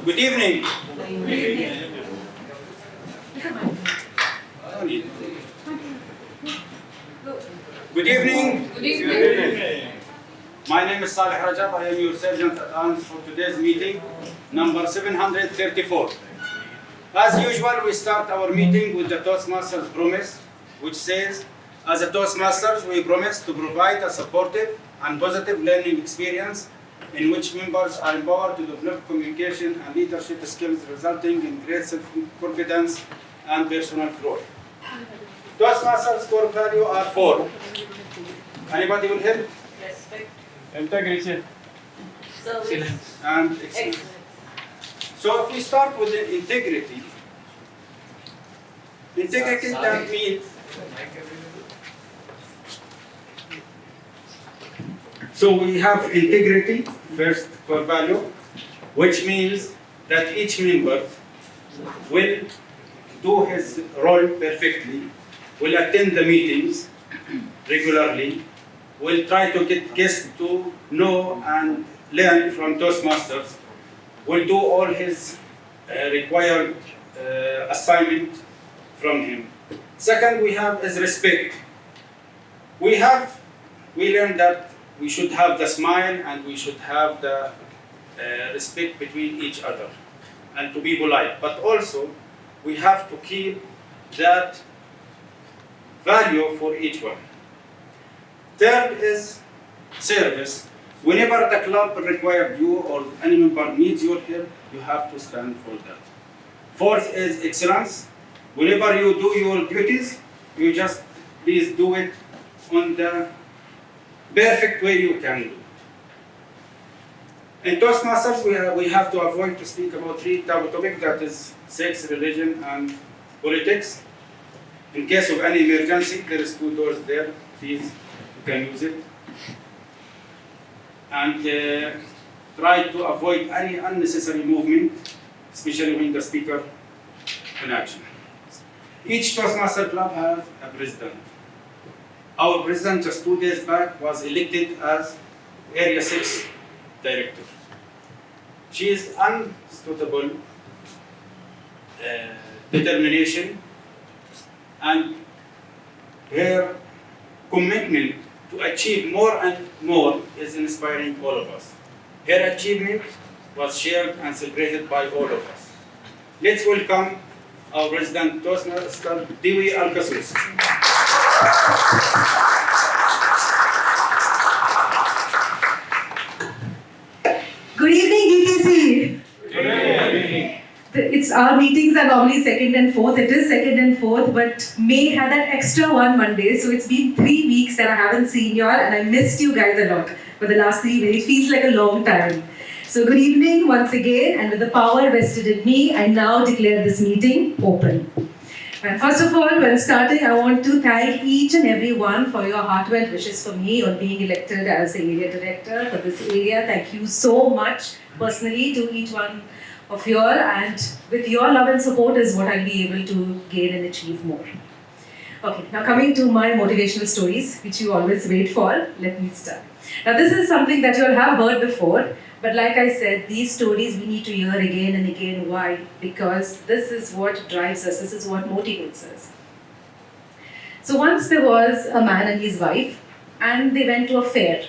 Good evening. Good evening. Good evening. My name is Saleh Rajab. I am your sergeant at arms for today's meeting, number 734. As usual, we start our meeting with the Toastmasters promise, which says, as a Toastmasters, we promise to provide a supportive and positive learning experience in which members are empowered to develop communication and leadership skills, resulting in great self-confidence and personal growth. Toastmasters core value are 4. Anybody will help? Respect. Integrity. Service. And excellence. So if we start with the integrity that means, so we have integrity, first core value, which means that each member will do his role perfectly, will attend the meetings regularly, will try to get guests to know and learn from Toastmasters, will do all his required assignment from him. Second, we have is respect. We learned that we should have the smile and we should have the respect between each other and to be polite. But also, we have to keep that value for each one. Third is service. Whenever the club requires you or any member needs your help, you have to stand for that. Fourth is excellence. Whenever you do your duties, you just please do it on the perfect way you can do it. In Toastmasters, we have to avoid to speak about 3 topics, that is sex, religion, and politics. In case of any emergency, there is 2 doors there. Please, you can use it. And try to avoid any unnecessary movement, especially when the speaker in action. Each Toastmaster club has a president. Our president just 2 days back was elected as Area 6 director. She is unstoppable determination, and her commitment to achieve more and more is inspiring all of us. Her achievement was shared and celebrated by all of us. Let's welcome our President Toastmaster, Dewi Al-Kasus. Good evening, DTC. Good evening. It's our meetings are normally 2nd and 4th. It is 2nd and 4th, but May had that extra one Monday, so it's been 3 weeks that I haven't seen you all, and I missed you guys a lot for the last 3 days. It feels like a long time. So good evening once again, and with the power vested in me, I now declare this meeting open. And first of all, when starting, I want to thank each and every one for your heartfelt wishes for me on being elected as the area director for this area. Thank you so much personally to each one of you all, and with your love and support is what I'll be able to gain and achieve more. Okay, now coming to my motivational stories, which you always wait for, let me start. Now this is something that you all have heard before, but like I said, these stories we need to hear again and again. Why? Because this is what drives us, this is what motivates us. So once there was a man and his wife, and they went to a fair,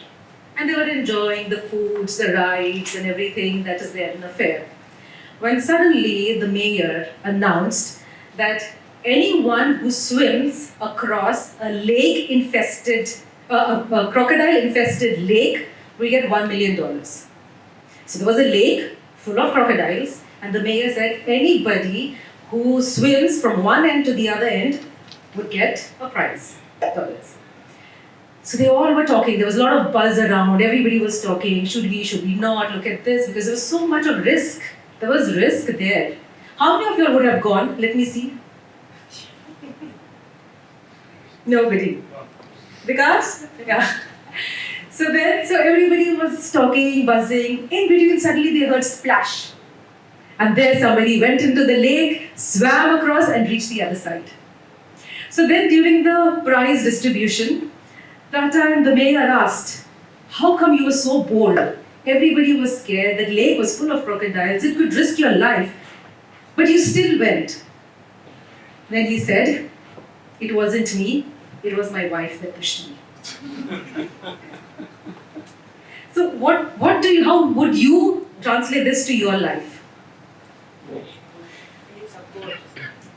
and they were enjoying the foods, the rides, and everything that is there in a fair. When suddenly the mayor announced that anyone who swims across a crocodile-infested lake will get $1 million. So there was a lake full of crocodiles, and the mayor said anybody who swims from one end to the other end would get a prize, dollars. So they all were talking, there was a lot of buzz around, everybody was talking, should we not, look at this, because there was so much of risk. There was risk there. How many of you all would have gone? Let me see. Nobody. Because? Yeah. So everybody was talking, buzzing. In between, suddenly they heard splash. And there somebody went into the lake, swam across and reached the other side. So then during the prize distribution, that time the mayor asked, how come you were so bold? Everybody was scared. The lake was full of crocodiles. It could risk your life. But you still went. Then he said, it wasn't me, it was my wife that pushed me. So how would you translate this to your life?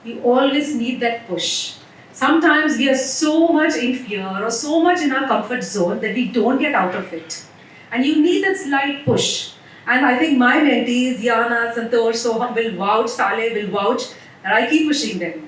You always need that push. Sometimes we are so much in fear or so much in our comfort zone that we don't get out of it. And you need that slight push. And I think my mentees, Yana, Santosh, Soham will vouch, Saleh will vouch, and I keep pushing them.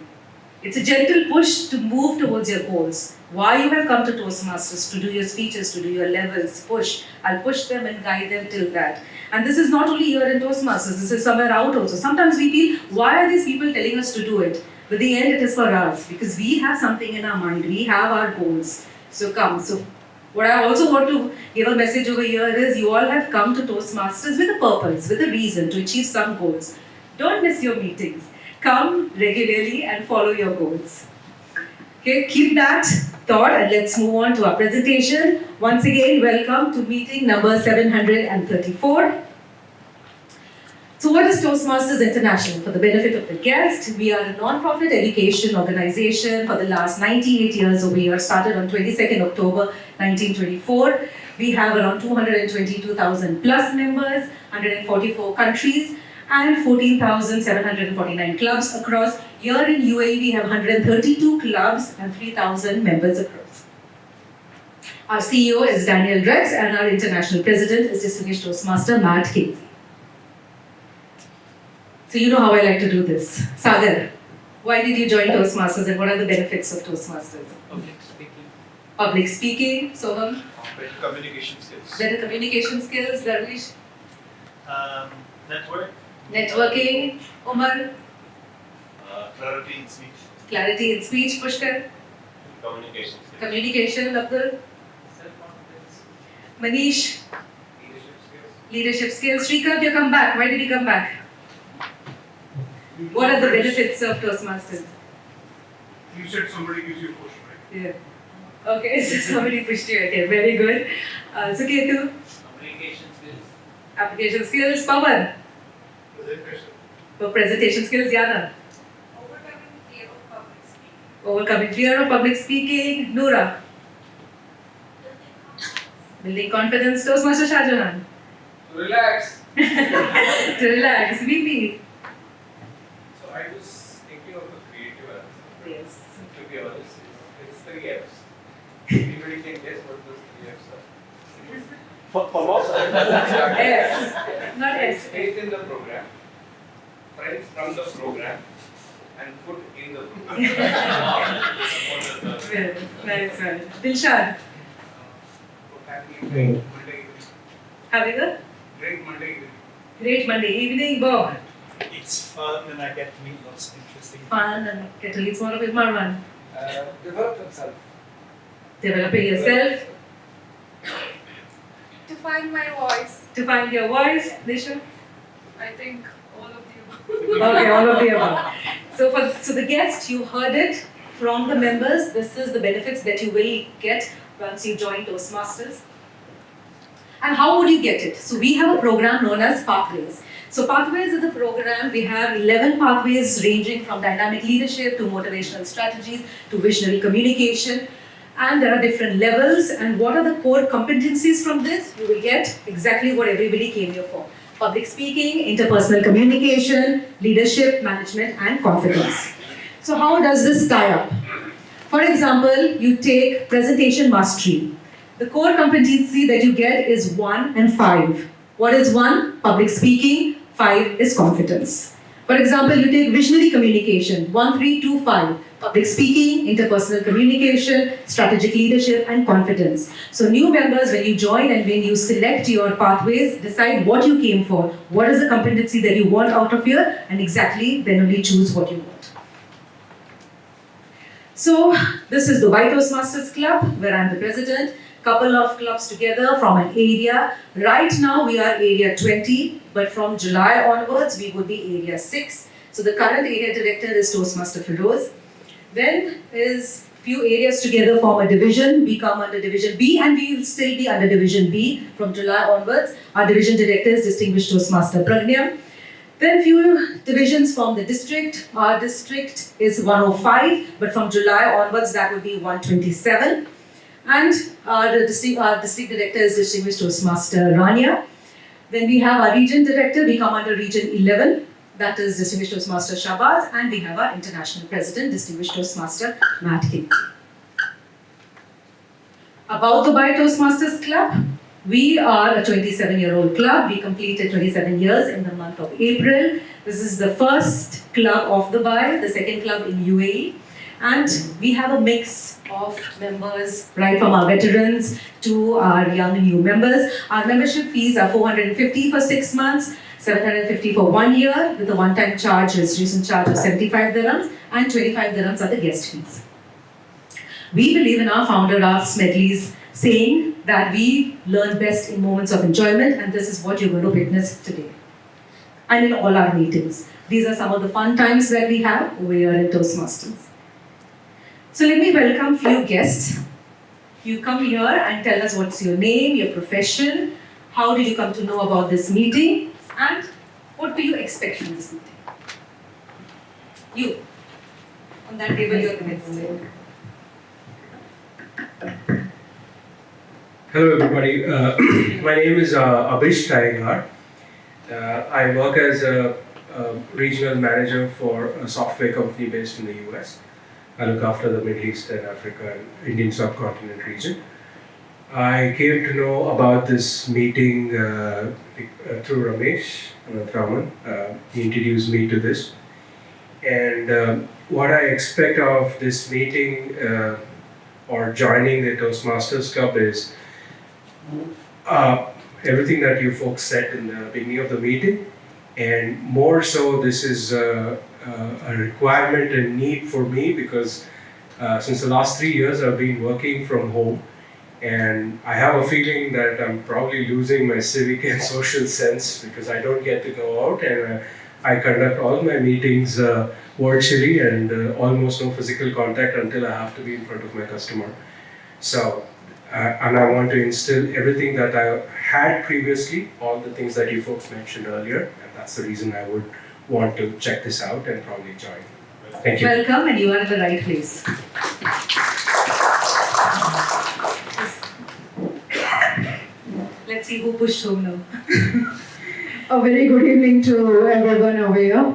It's a gentle push to move towards your goals. Why you have come to Toastmasters, to do your speeches, to do your levels, push. I'll push them and guide them till that. And this is not only here in Toastmasters, this is somewhere out also. Sometimes we feel, why are these people telling us to do it? But the end it is for us, because we have something in our mind, we have our goals. So come. So what I also want to give a message over here is, you all have come to Toastmasters with a purpose, with a reason to achieve some goals. Don't miss your meetings. Come regularly and follow your goals. Okay, keep that thought and let's move on to our presentation. Once again, welcome to meeting number 734. So what is Toastmasters International? For the benefit of the guest, we are a non-profit education organization for the last 98 years over here, started on 22nd October 1924. We have around 222,000 plus members, 144 countries, and 14,749 clubs across. Here in UAE, we have 132 clubs and 3,000 members across. Our CEO is Daniel Rex, and our international president is distinguished Toastmaster Matt King. So you know how I like to do this. Sagar, why did you join Toastmasters and what are the benefits of Toastmasters? Public speaking. Public speaking, Soham. Better communication skills. Better communication skills, Darwish. Networking, Umar. Clarity in speech. Clarity in speech, Pushkar. Communication skills. Communication, Abdul. Self-confidence. Manish. Leadership skills. Leadership skills. Shrikant, you come back. Why did you come back? What are the benefits of Toastmasters? You said somebody gives you a push, right? Yeah. Okay, so somebody pushed you again. Very good. So Ketu, Communication skills. application skills. Pawan, Presentation. for presentation skills. Yana, Overcoming fear of public speaking. overcoming fear of public speaking. Noora, building confidence. Toastmaster Shahjahan, Relax. to relax. Mimi. So I was thinking of a creative answer. Yes. To be honest, it's 3 F's. Anybody can guess what those 3 F's are? For most. S, not S. Faith in the program, friends from the program, and food in the program. Well, nice one. Dilshad, Monday evening. having a Great Monday evening. great Monday evening. Bob, It's fun and I get to meet lots of interesting fun and get to lead more of it. Marwan, Develop themselves. developing yourself To find my voice, to find your voice. Nisha. I think all of you. Okay, all of the above. So the guest, you heard it from the members. This is the benefits that you will get once you join Toastmasters. And how would you get it? So we have a program known as Pathways. So Pathways is a program, we have 11 pathways ranging from dynamic leadership to motivational strategies to visionary communication. And there are different levels. And what are the core competencies from this? You will get exactly what everybody came here for. Public speaking, interpersonal communication, leadership, management, and confidence. So how does this tie up? For example, you take presentation mastery. The core competency that you get is 1 and 5. What is 1? Public speaking. 5 is confidence. For example, you take visionary communication. 1, 3, 2, 5. Public speaking, interpersonal communication, strategic leadership, and confidence. So new members, when you join and when you select your pathways, decide what you came for. What is the competency that you want out of here, and exactly then only choose what you want. So this is the Toastmasters Club, where I'm the president. Couple of clubs together from an area. Right now we are area 20, but from July onwards we would be area 6. So the current area director is Toastmaster Feroz. Then is Few areas together form a division. We come under Division B, and we will still be under Division B from July onwards. Our division director is Distinguished Toastmaster Pragnya. Then few divisions form the district. Our district is 105, but from July onwards that will be 127. And our district director is Distinguished Toastmaster Rania. Then we have our region director. We come under Region 11. That is Distinguished Toastmaster Shabazz, and we have our international president, Distinguished Toastmaster Matt King. About the Dubai Toastmasters Club, we are a 27-year-old club. We completed 27 years in the month of April. This is the first club of Dubai, the second club in UAE. And we have a mix of members, right from our veterans to our young new members. Our membership fees are 450 for 6 months, 750 for 1 year, with a one-time charge, registration charge of 75 dirhams, and 25 dirhams are the guest fees. We believe in our founder Ralph Smedley's saying that we learn best in moments of enjoyment, and this is what you're going to witness today. And in all our meetings. These are some of the fun times that we have over here in Toastmasters. So let me welcome few guests. You come here and tell us what's your name, your profession, how did you come to know about this meeting, and what do you expect from this meeting? You. On that table you're the next. Hello everybody, my name is Abish Taigar. I work as a regional manager for a software company based in the US. I look after the Middle East and Africa and Indian subcontinent region. I came to know about this meeting through Ramesh Raman. He introduced me to this. And what I expect of this meeting or joining the Toastmasters Club is everything that you folks said in the beginning of the meeting, and more so this is a requirement and need for me because since the last 3 years I've been working from home, and I have a feeling that I'm probably losing my civic and social sense because I don't get to go out, and I conduct all my meetings virtually and almost no physical contact until I have to be in front of my customer. So, and I want to instill everything that I had previously, all the things that you folks mentioned earlier, and that's the reason I would want to check this out and probably join. Thank you. Welcome, and you are in the right place. Let's see who pushed home now. A very good evening to everyone over here.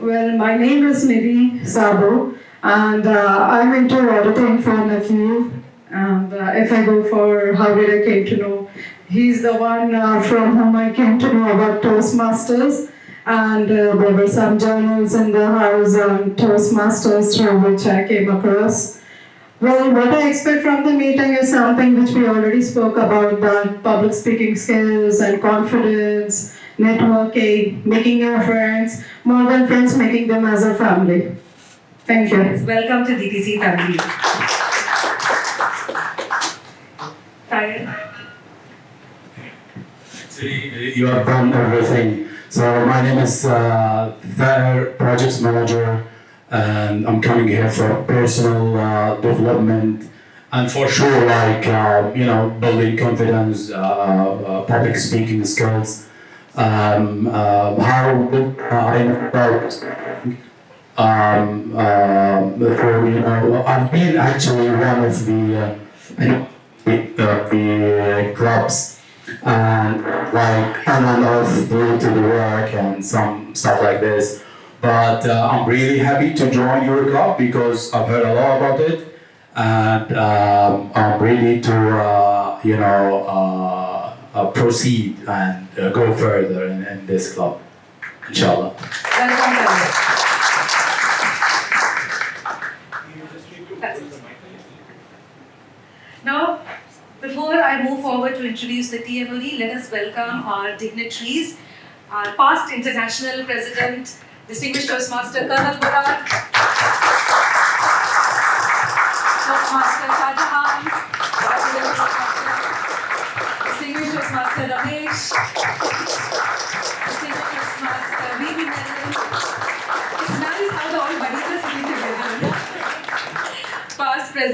Well, my name is Nidhi Sabo, and I'm into auditing for Nephew. And if I go for how did I came to know, he's the one from whom I came to know about Toastmasters. And there were some journals in the house on Toastmasters through which I came across. Well, what I expect from the meeting is something which we already spoke about, that public speaking skills and confidence, networking, making your friends, more than friends, making them as a family. Thank you. Welcome to DTC family. Tired? Actually, you have done everything. So my name is Thakur, Projects Manager, and I'm coming here for personal development and for sure, like building confidence, public speaking skills. How I about I've been actually one of the clubs, and like on and off due to the work and some stuff like this. But I'm really happy to join your club because I've heard a lot about it, and I'm ready to proceed and go further in this club, inshallah. Welcome, Now, before I move forward to introduce the TMOD, let us welcome our dignitaries, our past international president, Distinguished Toastmaster Colonel Burak, Toastmaster Shahjahan, Distinguished Toastmaster Ramesh, Distinguished Toastmaster Vivi Menon. It's nice how the all buddies are sitting together. Past President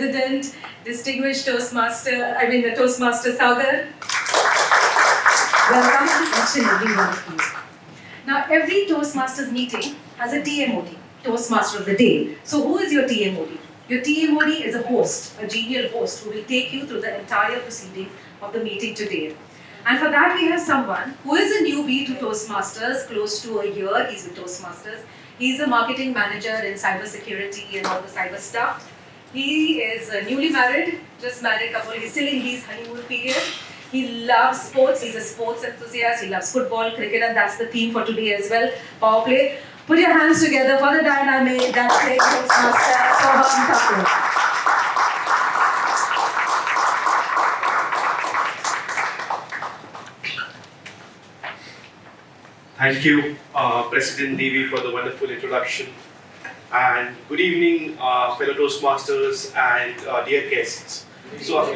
distinguished the Toastmaster Sagar. Welcome to each and every one of you. Now, every Toastmasters meeting has a TMOD, Toastmaster of the Day. So, who is your TMOD? Your TMOD is a host, a genial host, who will take you through the entire proceeding of the meeting today. And for that, we have someone who is a newbie to Toastmasters, close to a year he's with Toastmasters. He's a marketing manager in cybersecurity and all the cyber stuff. He is newly married, just married couple. He's still in his honeymoon period. He loves sports. He's a sports enthusiast. He loves football, cricket, and that's the theme for today as well. Power play. Put your hands together for the dynamic, dynamic Toastmaster Soham Thakur. Thank you, President Devi, for the wonderful introduction. And good evening, fellow Toastmasters and dear guests. So,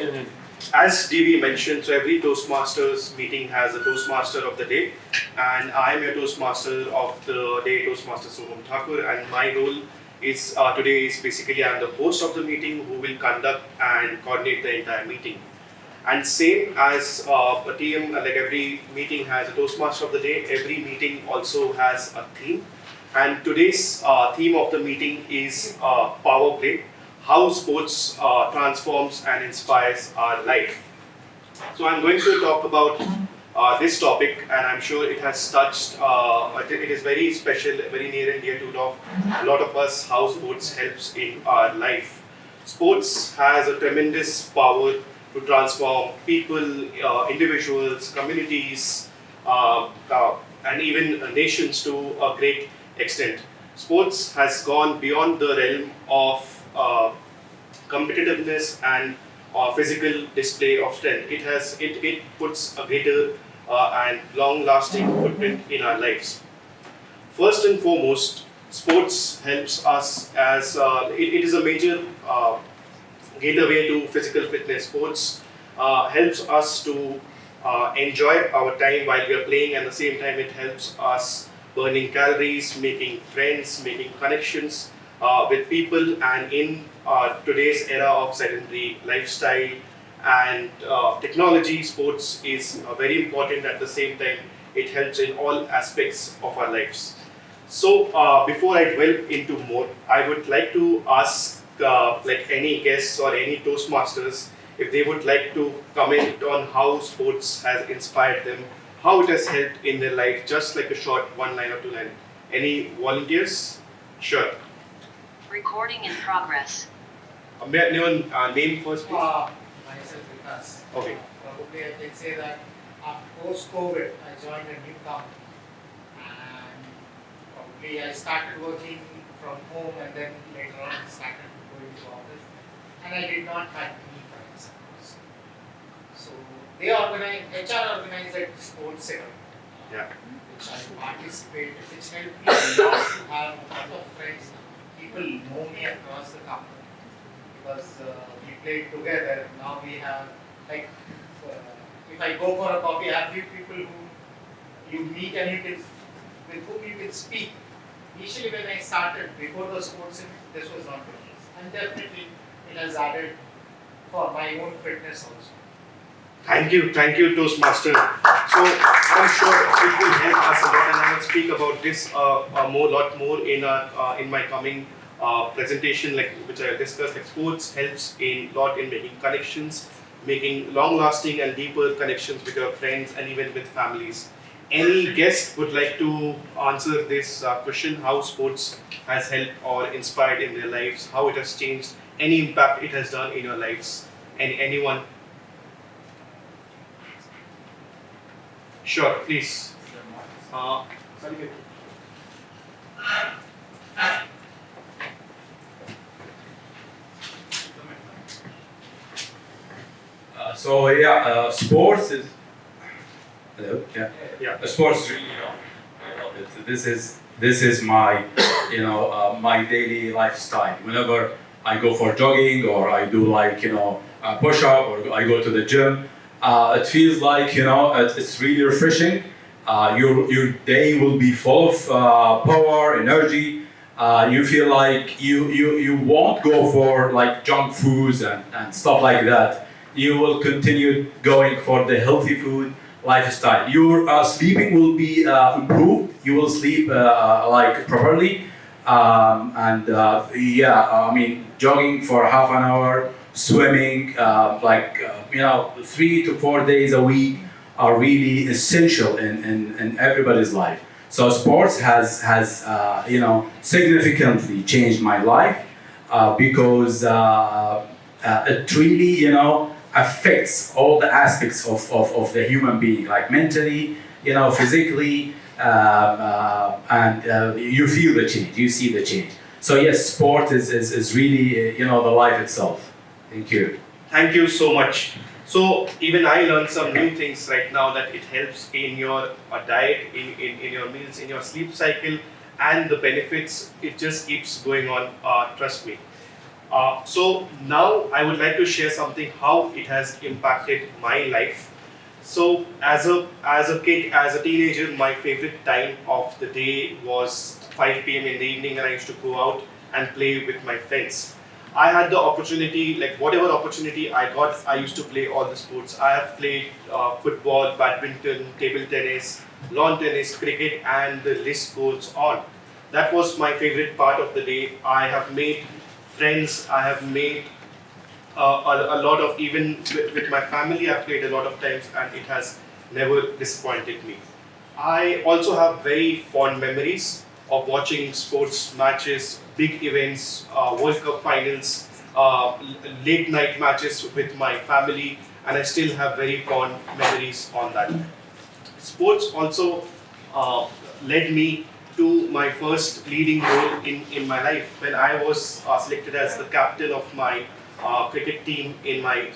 as Devi mentioned, so every Toastmasters meeting has a Toastmaster of the day, and I am your Toastmaster of the day, Toastmaster Soham Thakur, and my role is today is basically I am the host of the meeting who will conduct and coordinate the entire meeting. And same as a TM, like every meeting has a Toastmaster of the day, every meeting also has a theme. And today's theme of the meeting is power play, how sports transforms and inspires our life. So I'm going to talk about this topic, and I'm sure it has touched, it is very special, very near and dear to a lot of us, how sports helps in our life. Sports has a tremendous power to transform people, individuals, communities, and even nations to a great extent. Sports has gone beyond the realm of competitiveness and physical display of strength. It puts a greater and long-lasting footprint in our lives. First and foremost, sports helps us as it is a major gateway to physical fitness. Sports helps us to enjoy our time while we are playing, and at the same time it helps us burning calories, making friends, making connections with people, and in today's era of sedentary lifestyle and technology, sports is very important. At the same time, it helps in all aspects of our lives. So before I delve into more, I would like to ask like any guests or any Toastmasters if they would like to comment on how sports has inspired them, how it has helped in their life, just like a short one line or two line. Any volunteers? Sure. Recording in progress. May I know name first, please? Myself, Vikas. Okay. Probably I can say that post-COVID, I joined a new company, and probably I started working from home, and then later on started going to office, and I did not have any friends. So they HR organized a sports event, Yeah. which I participated, which helped me a lot to have a lot of friends. People know me across the company because we played together. Now we have, like, if I go for a coffee, I have few people who you meet and with whom you can speak. Initially, when I started before the sports event, this was not the case, and definitely it has added for my own fitness also. Thank you, Toastmaster. So I'm sure it will help us a lot, and I will speak about this lot more in my coming presentation, like which I discussed. Like sports helps in making connections, making long-lasting and deeper connections with your friends and even with families. Any guest would like to answer this question? How sports has helped or inspired in their lives? How it has changed? Any impact it has done in your lives? Anyone? Sure, please. Sorry. Sports is. Hello. Yeah. Yeah. Sports really, this is my, my daily lifestyle. Whenever I go for jogging or I do a push up or I go to the gym, it feels like it's really refreshing. Your day will be full of power, energy, you feel like you won't go for like junk foods and stuff like that. You will continue going for the healthy food lifestyle. Your sleeping will be improved. You will sleep like properly. And yeah, I mean, jogging for half an hour, swimming, 3 to 4 days a week are really essential in everybody's life. So sports has significantly changed my life because it really affects all the aspects of the human being, like mentally, physically, and you feel the change, you see the change. So yes, sport is really the life itself. Thank you. Thank you so much. So even I learned some new things right now, that it helps in your diet, in your meals, in your sleep cycle, and the benefits, it just keeps going on, trust me. So now I would like to share something, how it has impacted my life. So as a kid, as a teenager, my favorite time of the day was 5 p.m. in the evening, and I used to go out and play with my friends. I had the opportunity, like whatever opportunity I got, I used to play all the sports. I have played football, badminton, table tennis, lawn tennis, cricket, and the list goes on. That was my favorite part of the day. I have made friends, I have made a lot of, even with my family, I've played a lot of times, and it has never disappointed me. I also have very fond memories of watching sports matches, big events, World Cup finals, late night matches with my family, and I still have very fond memories on that. Sports also led me to my first leading role in my life, when I was selected as the captain of my cricket team in my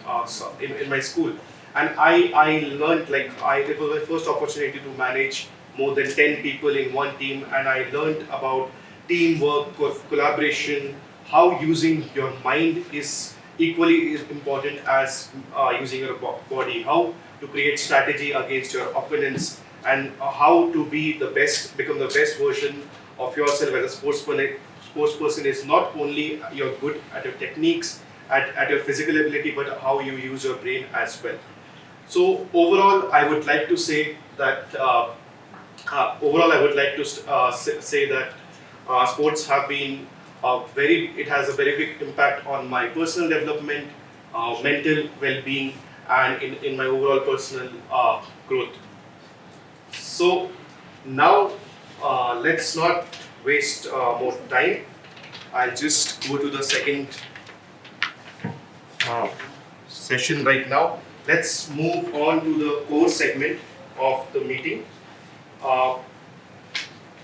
school. And I learned, it was my first opportunity to manage more than 10 people in one team, and I learned about teamwork, collaboration, how using your mind is equally as important as using your body, how to create strategy against your opponents, and how to become the best version of yourself as a sportsperson is not only you're good at your techniques, at your physical ability, but how you use your brain as well. So overall, I would like to say that sports have been it has a very big impact on my personal development, mental well-being, and in my overall personal growth. So now let's not waste more time. I'll just go to the second session right now. Let's move on to the core segment of the meeting,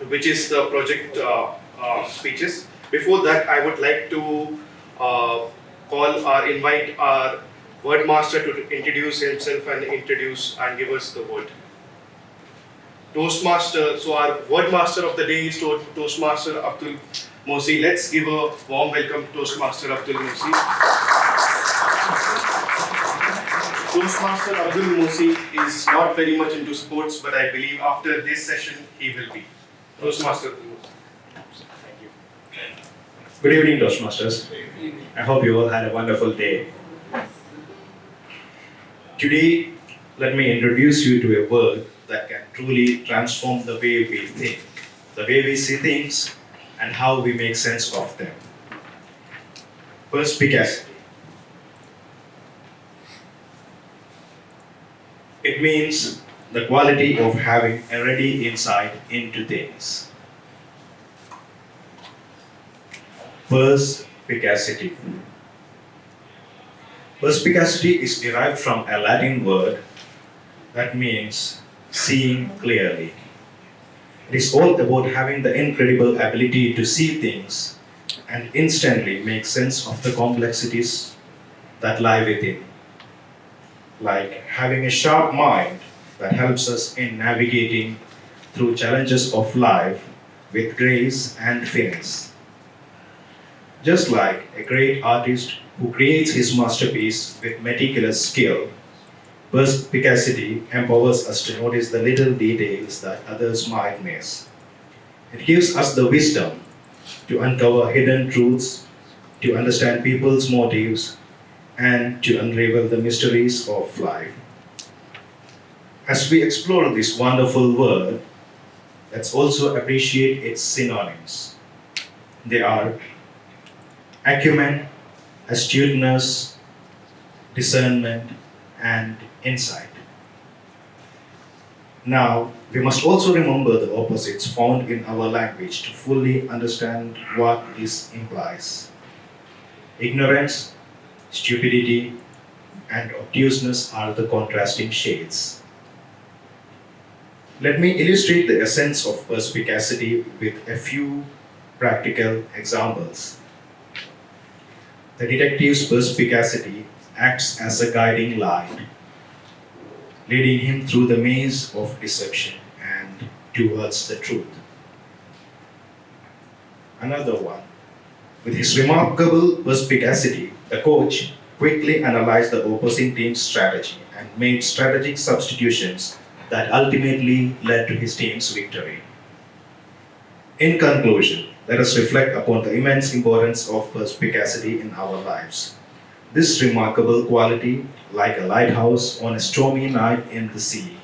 which is the project speeches. Before that, I would like to invite our word master to introduce himself and give us the word. Toastmaster, so our word master of the day is Toastmaster Abdul Mosi. Let's give a warm welcome to Toastmaster Abdul Mosi. Toastmaster Abdul Mosi is not very much into sports, but I believe after this session he will be. Toastmaster Abdul Mosi. Thank you. Good evening, Toastmasters. I hope you all had a wonderful day. Today, let me introduce you to a word that can truly transform the way we think, the way we see things, and how we make sense of them. Perspicacity. It means the quality of having a ready insight into things. Perspicacity. Perspicacity is derived from a Latin word that means seeing clearly. It is all about having the incredible ability to see things and instantly make sense of the complexities that lie within. Like having a sharp mind that helps us in navigating through challenges of life with grace and finesse. Just like a great artist who creates his masterpiece with meticulous skill, perspicacity empowers us to notice the little details that others might miss. It gives us the wisdom to uncover hidden truths, to understand people's motives, and to unravel the mysteries of life. As we explore this wonderful word, let's also appreciate its synonyms. They are acumen, astuteness, discernment, and insight. Now, we must also remember the opposites found in our language to fully understand what this implies. Ignorance, stupidity, and obtuseness are the contrasting shades. Let me illustrate the essence of perspicacity with a few practical examples. The detective's perspicacity acts as a guiding light, leading him through the maze of deception and towards the truth. Another one. With his remarkable perspicacity, the coach quickly analyzed the opposing team's strategy and made strategic substitutions that ultimately led to his team's victory. In conclusion, let us reflect upon the immense importance of perspicacity in our lives. This remarkable quality, like a lighthouse on a stormy night in the sea,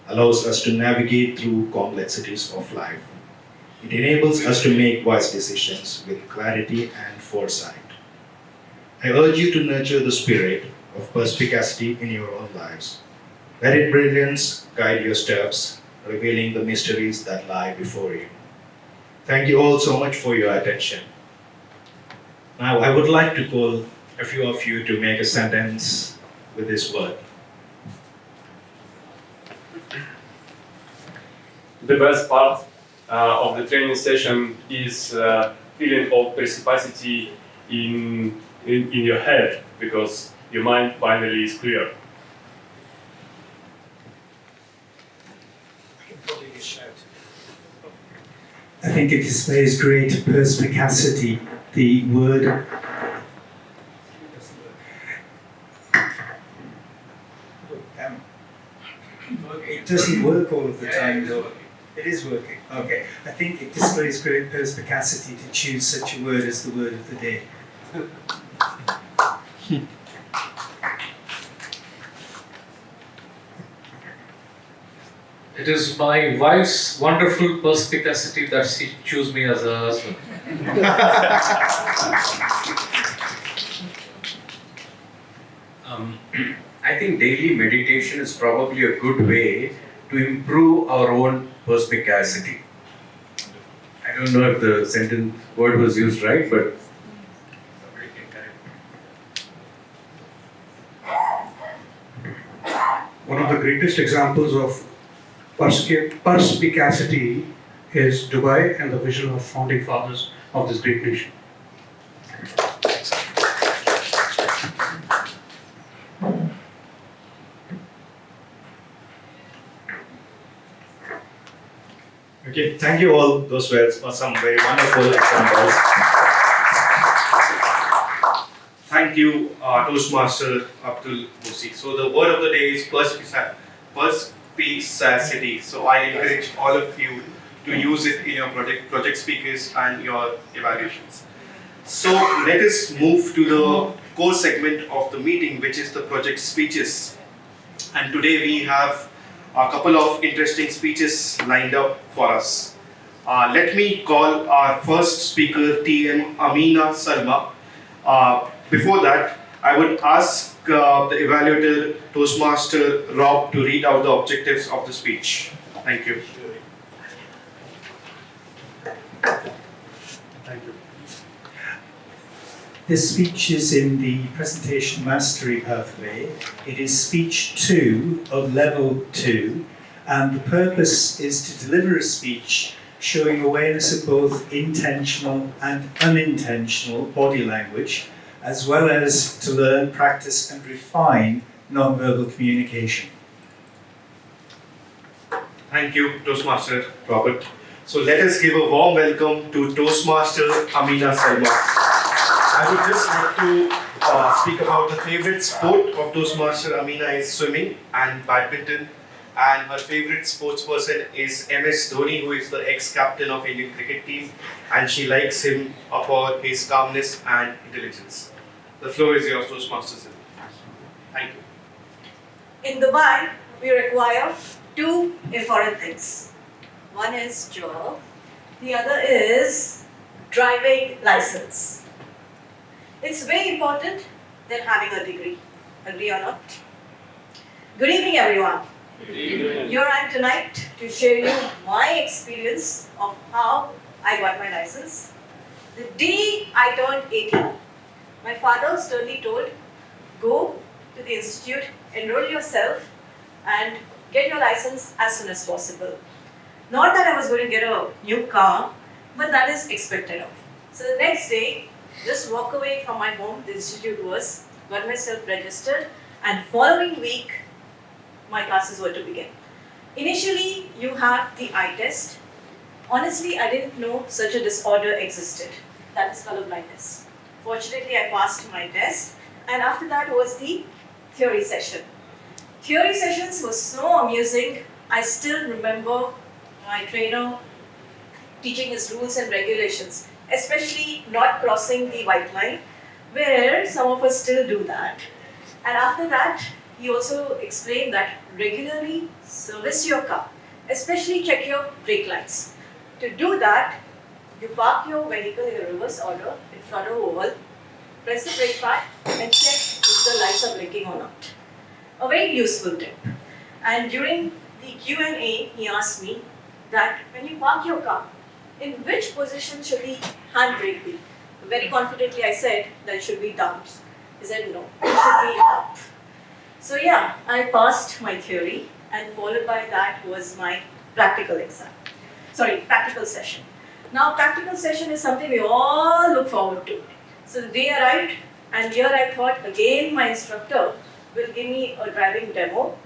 allows us to navigate through complexities of life. It enables us to make wise decisions with clarity and foresight. I urge you to nurture the spirit of perspicacity in your own lives. Let its brilliance guide your steps, revealing the mysteries that lie before you. Thank you all so much for your attention. Now, I would like to call a few of you to make a sentence with this word. The best part of the training session is feeling of perspicacity in your head, because your mind finally is clear. I think it displays great perspicacity. The word it doesn't work all of the time though. It is working. Okay. I think it displays great perspicacity to choose such a word as the word of the day. It is my wife's wonderful perspicacity that she chose me as a husband. I think daily meditation is probably a good way to improve our own perspicacity. I don't know if the sentence word was used right, but somebody can correct. One of the greatest examples of perspicacity is Dubai and the vision of founding fathers of this great nation. Okay, thank you all. Those were some very wonderful examples. Thank you, Toastmaster Abdul Musi. So the word of the day is perspicacity. So I encourage all of you to use it in your project speakers and your evaluations. So let us move to the core segment of the meeting, which is the project speeches. And today we have a couple of interesting speeches lined up for us. Let me call our first speaker, TM Amina Salma. Before that, I would ask the evaluator, Toastmaster Rob, to read out the objectives of the speech. Thank you. Thank you. This speech is in the presentation mastery pathway. It is speech 2 of level 2, and the purpose is to deliver a speech showing awareness of both intentional and unintentional body language, as well as to learn, practice, and refine non-verbal communication. Thank you, Toastmaster Robert. So let us give a warm welcome to Toastmaster Amina Salma. I would just like to speak about the favorite sport of Toastmaster Amina is swimming and badminton. and her favorite sports person is MS Dhoni, who is the ex-captain of Indian cricket team, and she likes him for his calmness and intelligence. The floor is yours, Toastmasters. Thank you. In Dubai, we require two important things. One is job, the other is driving license. It's very important than having a degree. Agree or not? Good evening, everyone. Good evening. Here I am tonight to share you my experience of how I got my license. The day I turned 18, my father sternly told, go to the institute, enroll yourself and get your license as soon as possible. Not that I was going to get a new car, but that is expected of. So the next day, just walk away from my home, the institute was, got myself registered, and following week, my classes were to begin. Initially, you have the eye test. Honestly, I didn't know such a disorder existed. That is color blindness. Fortunately, I passed my test, and after that was the theory session. Theory sessions were so amusing. I still remember my trainer teaching his rules and regulations, especially not crossing the white line, where some of us still do that. And after that, he also explained that regularly service your car, especially check your brake lights. To do that, you park your vehicle in a reverse order in front of oval, press the brake pad and check if the lights are blinking or not. A very useful tip. And during the Q&A, he asked me that when you park your car, in which position should the handbrake be? Very confidently I said that it should be down. He said no, it should be up. So yeah, I passed my theory and followed by that was my practical practical session. Now practical session is something we all look forward to. So the day arrived and here I thought again my instructor will give me a driving demo.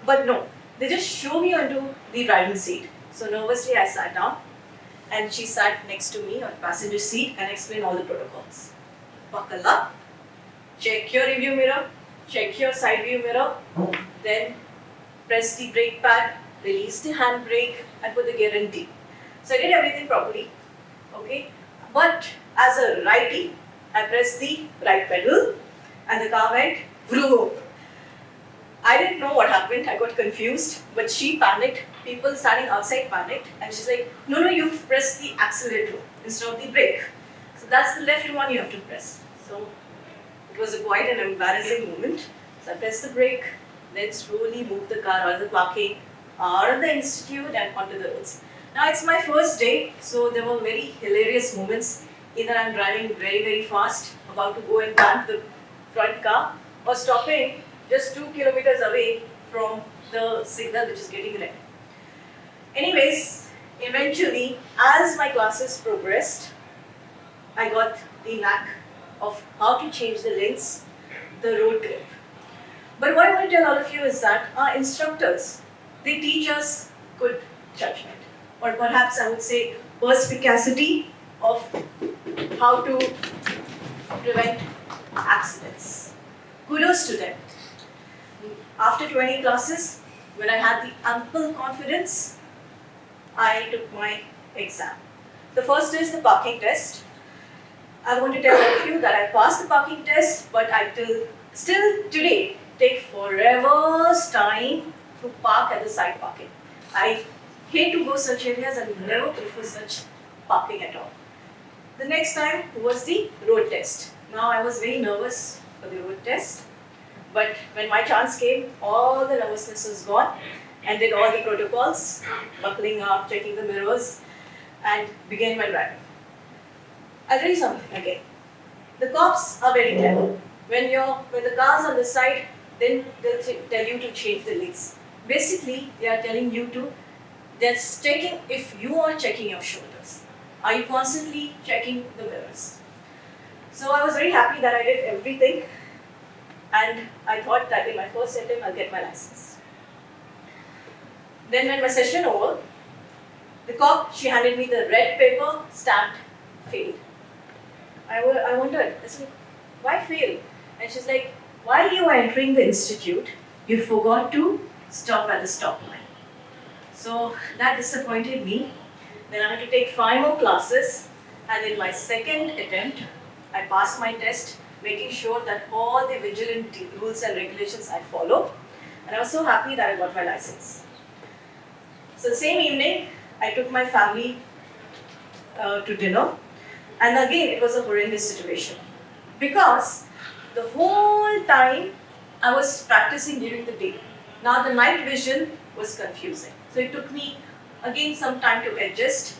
But no, they just show me onto the driving seat. So nervously I sat down and she sat next to me on passenger seat and explained all the protocols. Buckle up, check your rearview mirror, check your side view mirror, then press the brake pad, release the handbrake and put the gear in D. So I did everything properly, okay? But as a righty, I pressed the right pedal and the car went vroom. I didn't know what happened, I got confused, but she panicked, people standing outside panicked, and she's like, no, you've pressed the accelerator instead of the brake. So that's the left one you have to press. So it was quite an embarrassing moment. So I pressed the brake, then slowly moved the car out of the parking, out of the institute and onto the roads. Now it's my first day, so there were very hilarious moments. Either I'm driving very, very fast, about to go and plant the front car, or stopping just 2 kilometers away from the signal which is getting red. Anyways, eventually, as my classes progressed, I got the knack of how to change the lanes, the road grip. But what I want to tell all of you is that our instructors, they teach us good judgment, or perhaps I would say perspicacity of how to prevent accidents. Kudos to them. After 20 classes, when I had the ample confidence, I took my exam. The first is the parking test. I want to tell all of you that I passed the parking test, but I still today take forever's time to park at the side parking. I hate to go such areas and never prefer such parking at all. The next time was the road test. Now I was very nervous for the road test. But when my chance came, all the nervousness was gone and did all the protocols, buckling up, checking the mirrors, and began my driving. I'll tell you something again. The cops are very clever. When the car's on the side, then they'll tell you to change the lanes. Basically, they are telling you they're checking if you are checking your shoulders. Are you constantly checking the mirrors? So I was very happy that I did everything. And I thought that in my first attempt, I'll get my license. Then when my session over, the cop, she handed me the red paper, stamped, failed. I wondered, I said, why fail? And she's like, while you were entering the institute, you forgot to stop at the stop line. So that disappointed me. Then I had to take 5 more classes, and in my second attempt, I passed my test, making sure that all the vigilant rules and regulations I follow. And I was so happy that I got my license. So the same evening, I took my family to dinner, and again it was a horrendous situation because the whole time I was practicing during the day. Now the night vision was confusing. So it took me again some time to adjust,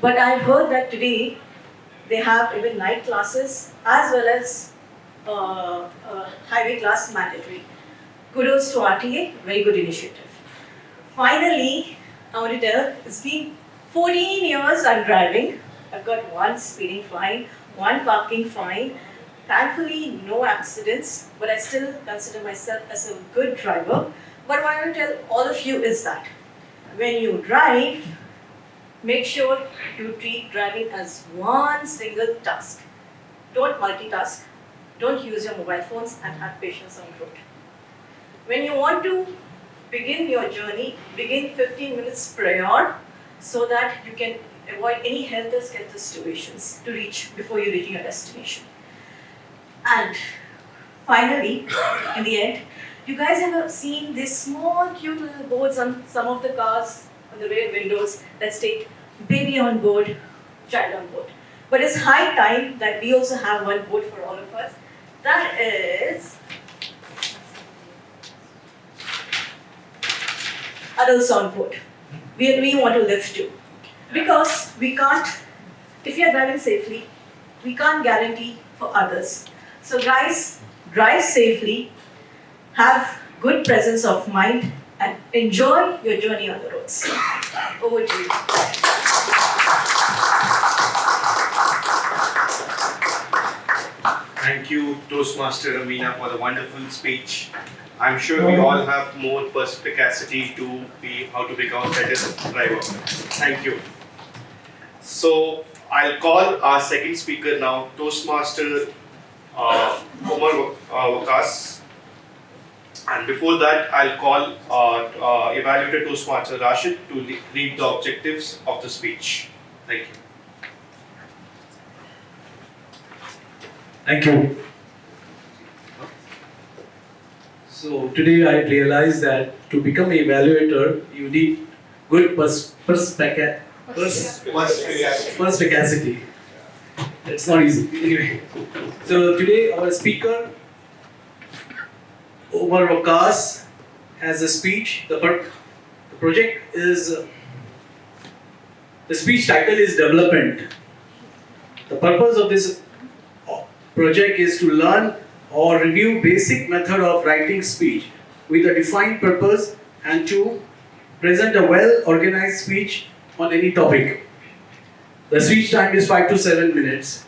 but I heard that today they have even night classes as well as highway class mandatory. Kudos to RTA, very good initiative. Finally, I want to tell, it's been 14 years I'm driving. I've got 1 speeding fine, 1 parking fine. Thankfully, no accidents, but I still consider myself as a good driver. But what I want to tell all of you is that when you drive, make sure you treat driving as one single task. Don't multitask, don't use your mobile phones, and have patience on the road. When you want to begin your journey, begin 15 minutes prior so that you can avoid any helter-skelter situations to reach before you reach your destination. And finally, in the end, you guys have seen these small cute little boards on some of the cars on the rear windows that state baby on board, child on board. But it's high time that we also have one board for all of us. That is adults on board. We want to live too. Because we can't, if you are driving safely, we can't guarantee for others. So guys, drive safely, have good presence of mind, and enjoy your journey on the roads. Over to you. Thank you, Toastmaster Amina, for the wonderful speech. I'm sure we all have more perspicacity to be how to become a better driver. Thank you. So I'll call our second speaker now, Toastmaster Omar Wakas. And before that, I'll call Evaluator Toastmaster Rashid to read the objectives of the speech. Thank you. Thank you. So today I realized that to become an evaluator, you need good perspicacity. It's not easy. Anyway, so today our speaker, Omar Wakas, has a speech. The project is, the speech title is Development. The purpose of this project is to learn or review basic method of writing speech with a defined purpose and to present a well-organized speech on any topic. The speech time is 5 to 7 minutes.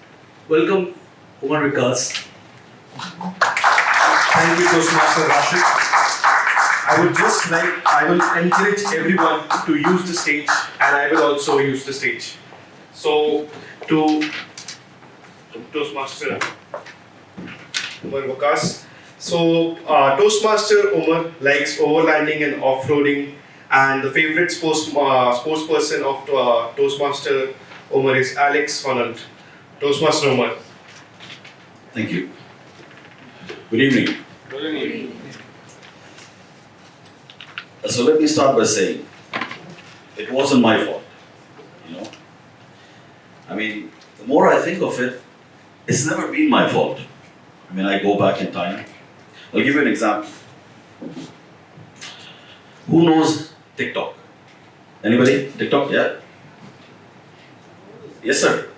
Welcome, Omar Wakas. Thank you, Toastmaster Rashid. I will encourage everyone to use the stage, and I will also use the stage. So, to Toastmaster Omar Wakas. So, Toastmaster Omar likes overlanding and off-roading, and the favorite sportsperson of Toastmaster Omar is Alex Honnold. Toastmaster Omar. Thank you. Good evening. Good evening. So let me start by saying, it wasn't my fault, I mean, the more I think of it, it's never been my fault. I mean, I go back in time. I'll give you an example. Who knows TikTok? Anybody? TikTok? Yeah? Yes, sir?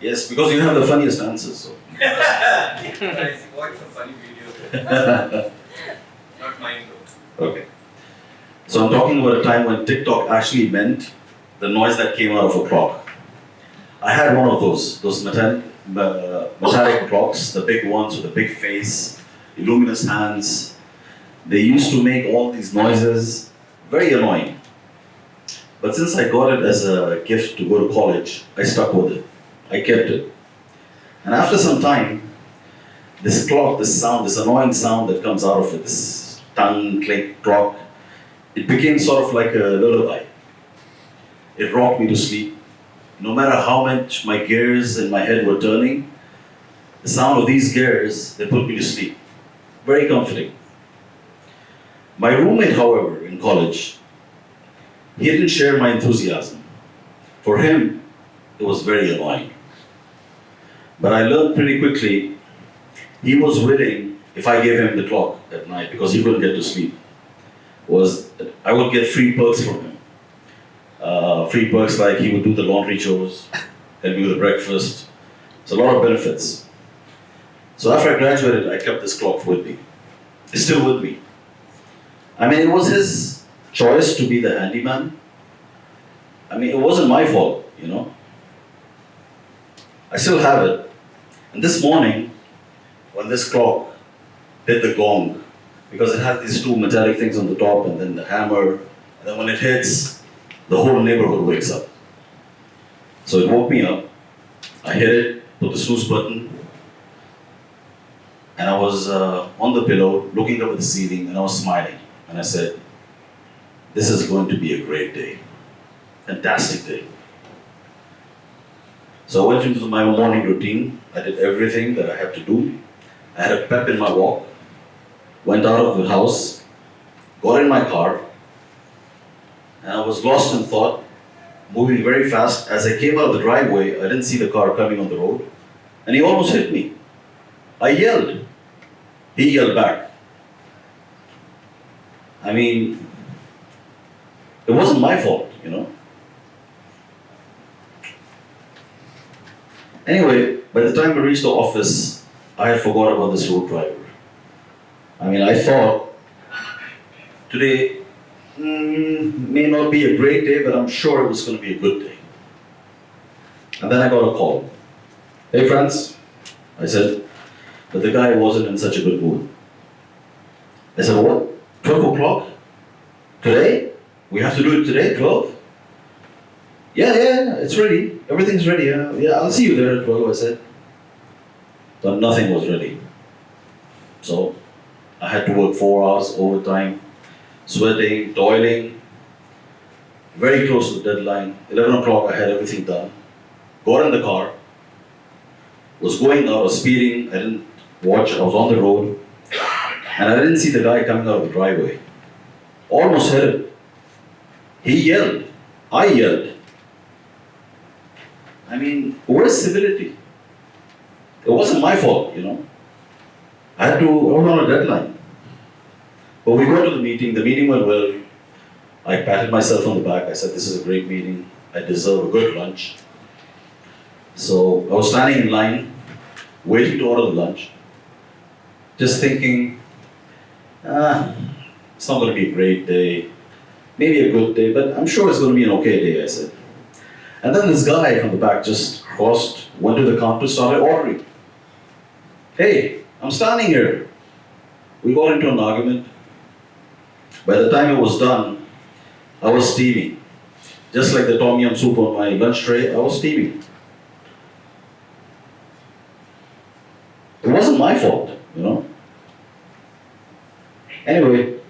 Yes, because you have the funniest answers. So. I watched some funny videos. Not mine though. Okay. So I'm talking about a time when TikTok actually meant the noise that came out of a clock. I had one of those metallic clocks, the big ones with the big face, luminous hands. They used to make all these noises, very annoying. But since I got it as a gift to go to college, I stuck with it. I kept it. And after some time, this clock, this sound, this annoying sound that comes out of it, this tongue click clock, it became sort of like a lullaby. It rocked me to sleep. No matter how much my gears in my head were turning, the sound of these gears, they put me to sleep. Very comforting. My roommate, however, in college, he didn't share my enthusiasm. For him, it was very annoying. But I learned pretty quickly, he was willing, if I gave him the clock at night, because he couldn't get to sleep, I would get free perks from him. Free perks like he would do the laundry chores, help me with the breakfast. It's a lot of benefits. So after I graduated, I kept this clock with me. It's still with me. I mean, it was his choice to be the handyman. I mean, it wasn't my fault, you know. I still have it. And this morning, when this clock did the gong, because it has these two metallic things on the top and then the hammer, and then when it hits, the whole neighborhood wakes up. So it woke me up. I hit it, put the snooze button, and I was on the pillow, looking up at the ceiling, and I was smiling. And I said, this is going to be a great day. Fantastic day. So I went into my morning routine. I did everything that I had to do. I had a pep in my walk. Went out of the house, got in my car, and I was lost in thought, moving very fast. As I came out of the driveway, I didn't see the car coming on the road, and he almost hit me. I yelled. He yelled back. I mean, it wasn't my fault, you know. Anyway, by the time I reached the office, I had forgot about this road driver. I mean, I thought today may not be a great day, but I'm sure it was going to be a good day. And then I got a call. Hey, Franz, I said, but the guy wasn't in such a good mood. I said, what? 12 o'clock? Today? We have to do it today, 12? Yeah, it's ready. Everything's ready. Yeah, I'll see you there at 12, I said. But nothing was ready. So I had to work 4 hours overtime, sweating, toiling, very close to the deadline. 11 o'clock, I had everything done. Got in the car, was going out, I was speeding, I didn't watch, I was on the road, and I didn't see the guy coming out of the driveway. Almost hit him. He yelled. I yelled. I mean, where's civility? It wasn't my fault, you know. I was on a deadline. But we got to the meeting went well. I patted myself on the back, I said, this is a great meeting, I deserve a good lunch. So I was standing in line, waiting to order the lunch, just thinking, it's not going to be a great day, maybe a good day, but I'm sure it's going to be an okay day, I said. And then this guy from the back just crossed, went to the counter, started ordering. Hey, I'm standing here. We got into an argument. By the time it was done, I was steaming. Just like the tom yum soup on my lunch tray, I was steaming. It wasn't my fault, you know. Anyway,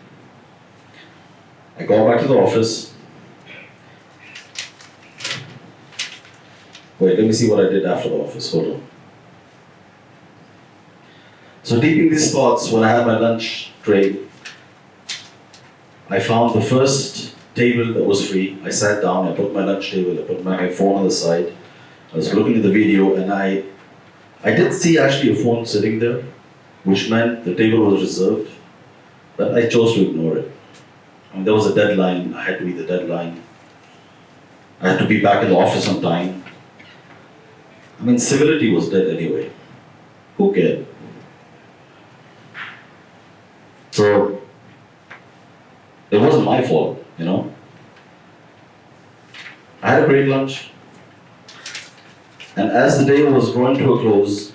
I got back to the office. Wait, let me see what I did after the office. Hold on. So deep in these thoughts, when I had my lunch tray, I found the first table that was free. I sat down, I put my lunch table, I put my phone on the side. I was looking at the video and I did see actually a phone sitting there, which meant the table was reserved, but I chose to ignore it. I mean, there was a deadline, I had to meet the deadline. I had to be back in the office on time. I mean, civility was dead anyway. Who cared? So, it wasn't my fault, you know. I had a great lunch. And as the day was drawing to a close,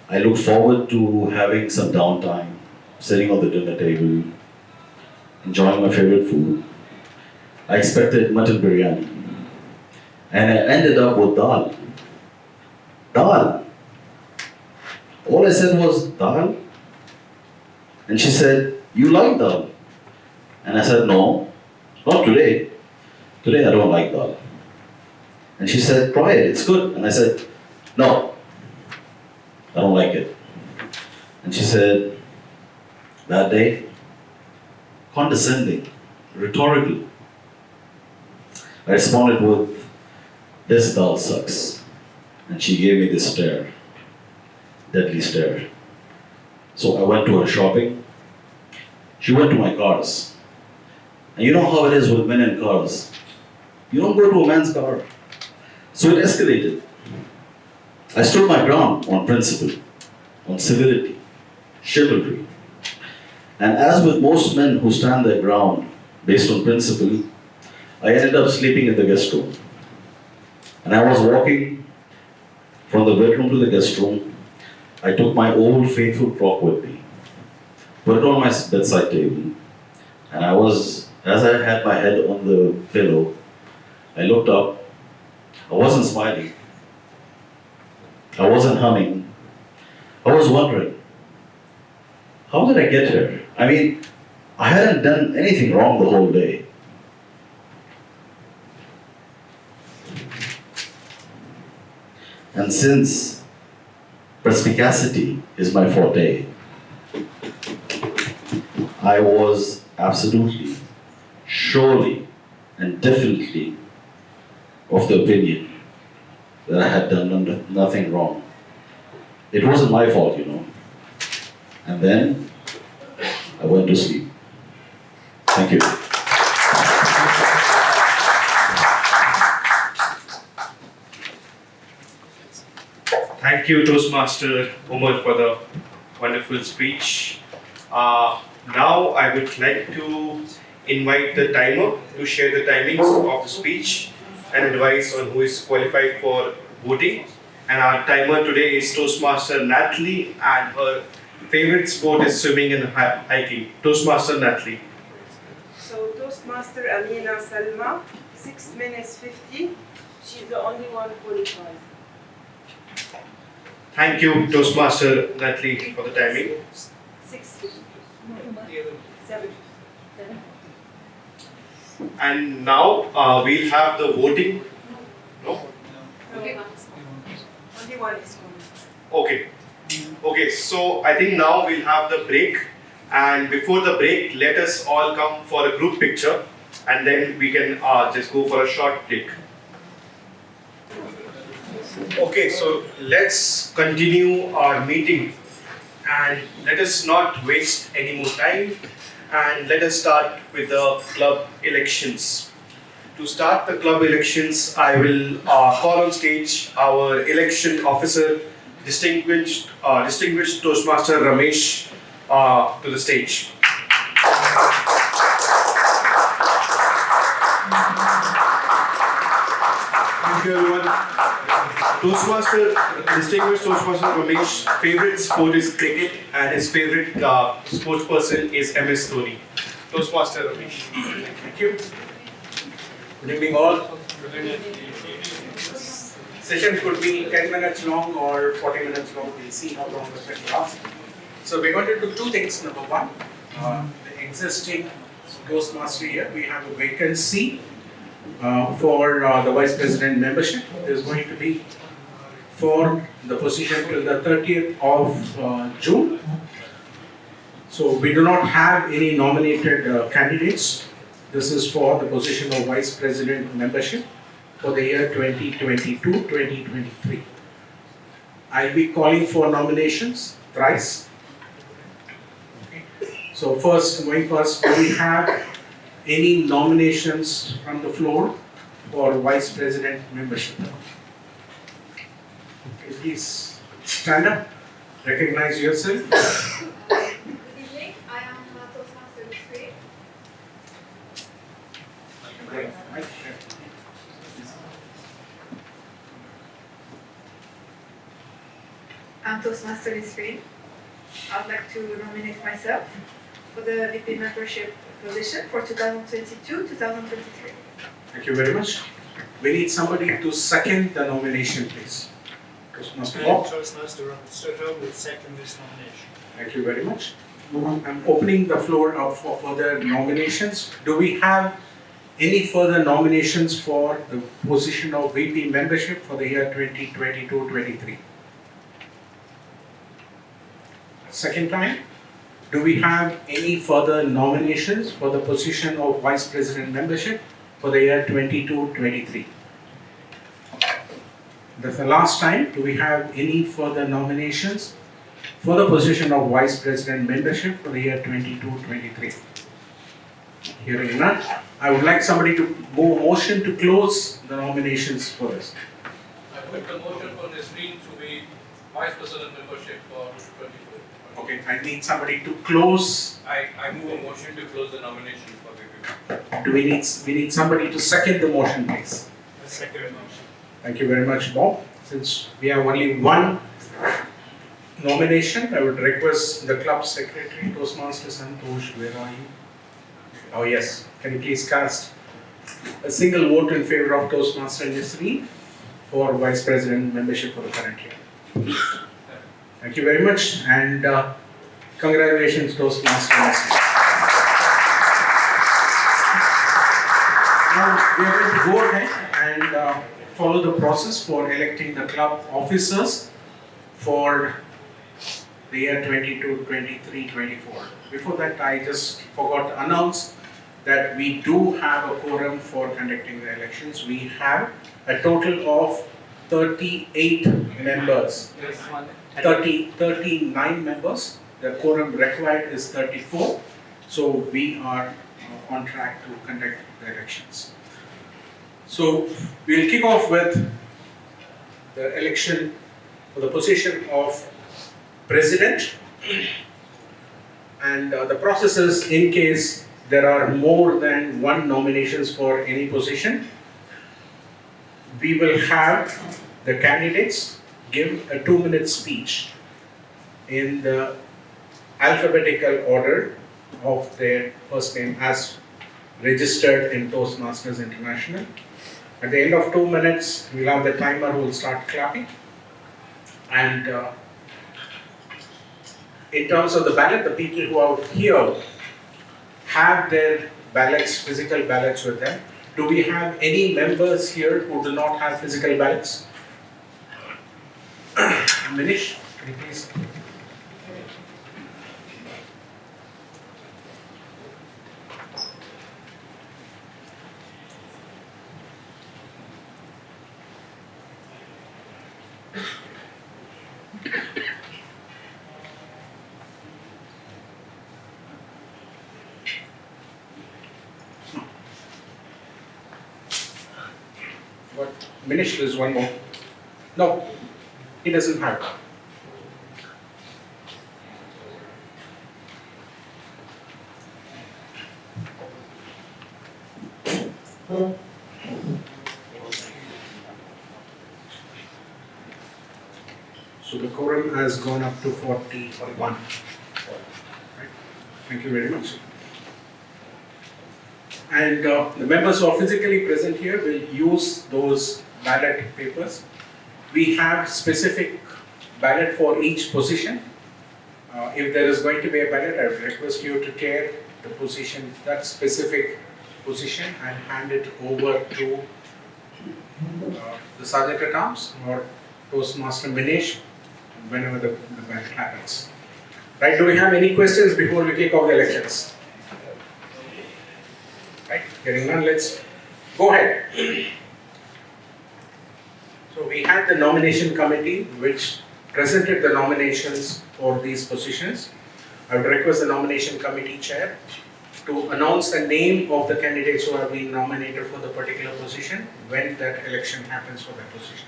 I looked forward to having some downtime, sitting on the dinner table, enjoying my favorite food. I expected mutton biryani. And I ended up with dal. Dal. All I said was, dal? And she said, you like dal? And I said, no, not today. Today I don't like dal. And she said, try it, it's good. And I said, no, I don't like it. And she said, that day, condescending, rhetorical, I responded with, this dal sucks. And she gave me this stare, deadly stare. So I went to her shopping. She went to my cars. And you know how it is with men in cars. You don't go to a man's car. So it escalated. I stood my ground on principle, on civility, chivalry. And as with most men who stand their ground based on principle, I ended up sleeping in the guest room. And I was walking from the bedroom to the guest room. I took my old faithful clock with me, put it on my bedside table, and as I had my head on the pillow, I looked up. I wasn't smiling. I wasn't humming. I was wondering, how did I get here? I mean, I hadn't done anything wrong the whole day. And since perspicacity is my forte, I was absolutely, surely, and definitely of the opinion that I had done nothing wrong. It wasn't my fault, you know. And then I went to sleep. Thank you. Thank you, Toastmaster Umar, for the wonderful speech. Now I would like to invite the timer to share the timings of the speech and advice on who is qualified for voting. And our timer today is Toastmaster Natalie, and her favorite sport is swimming and hiking. Toastmaster Natalie. So Toastmaster Amina Salma, 6 minutes 50. She's the only one qualified. Thank you, Toastmaster Natalie, for the timing. 6:50. 7. And now we'll have the voting. No? Only one is going. Okay. Okay, so I think now we'll have the break. And before the break, let us all come for a group picture. And then we can just go for a short break. Okay, so let's continue our meeting. And let us not waste any more time. And let us start with the club elections. To start the club elections, I will call on stage our election officer, distinguished Toastmaster Ramesh, to the stage. Thank you, everyone. Distinguished Toastmaster Ramesh's favorite sport is cricket, and his favorite sports person is MS Dhoni. Toastmaster Ramesh. Thank you. Good evening all. Session could be 10 minutes long or 40 minutes long. We'll see how long the session lasts. So we're going to do two things. Number one, the existing Toastmaster here, we have a vacancy for the Vice President membership. There's going to be for the position till the 30th of June. So we do not have any nominated candidates. This is for the position of Vice President membership for the year 2022-2023. I'll be calling for nominations thrice. Okay. So first, do we have any nominations from the floor for Vice President membership? Okay, please stand up, recognize yourself. Good evening, I am Toastmaster Sri. I'm Toastmaster Nisreen. I'd like to nominate myself for the VP membership position for 2022-2023. Thank you very much. We need somebody to second the nomination, please. Toastmaster Bob. Toastmaster Robert Soto will second this nomination. Thank you very much. I'm opening the floor up for further nominations. Do we have any further nominations for the position of VP membership for the year 2022-23? Second time, do we have any further nominations for the position of Vice President membership for the year 22-23? That's the last time. Do we have any further nominations for the position of Vice President membership for the year 22-23? Hearing none, I would like somebody to move a motion to close the nominations first. I put the motion for Nesreen to be Vice President membership for 24. Okay, I need somebody to close. I move a motion to close the nomination for VP. We need somebody to second the motion, please. Second motion. Thank you very much, Bob. Since we have only one nomination, I would request the club secretary, Toastmaster Santosh, where are you? Oh yes, can you please cast a single vote in favor of Toastmaster Nesreen for Vice President membership for the current year? Thank you very much, and congratulations, Toastmaster Nesreen. Now we are going to go ahead and follow the process for electing the club officers for the year 22, 23, 24. Before that, I just forgot to announce that we do have a quorum for conducting the elections. We have a total of 38 members, 39 members. The quorum required is 34. So we are on track to conduct the elections. So we'll kick off with the election for the position of President, and the process is, in case there are more than one nominations for any position, we will have the candidates give a 2-minute speech in the alphabetical order of their first name as registered in Toastmasters International. At the end of 2 minutes, we'll have the timer who will start clapping, and in terms of the ballot, the people who are here have their ballots, physical ballots with them. Do we have any members here who do not have physical ballots? Manish, can you please? But Manish, there's one more. No, he doesn't have. So the quorum has gone up to 41. Right. Thank you very much. And the members who are physically present here will use those ballot papers. We have specific ballot for each position. If there is going to be a ballot, I would request you to tear the position, that specific position, and hand it over to the Sergeant at Arms or Toastmaster Manish whenever the ballot happens. Right, do we have any questions before we kick off the elections? Right, hearing none, let's go ahead. So we had the nomination committee which presented the nominations for these positions. I would request the nomination committee chair to announce the name of the candidates who have been nominated for the particular position when that election happens for that position.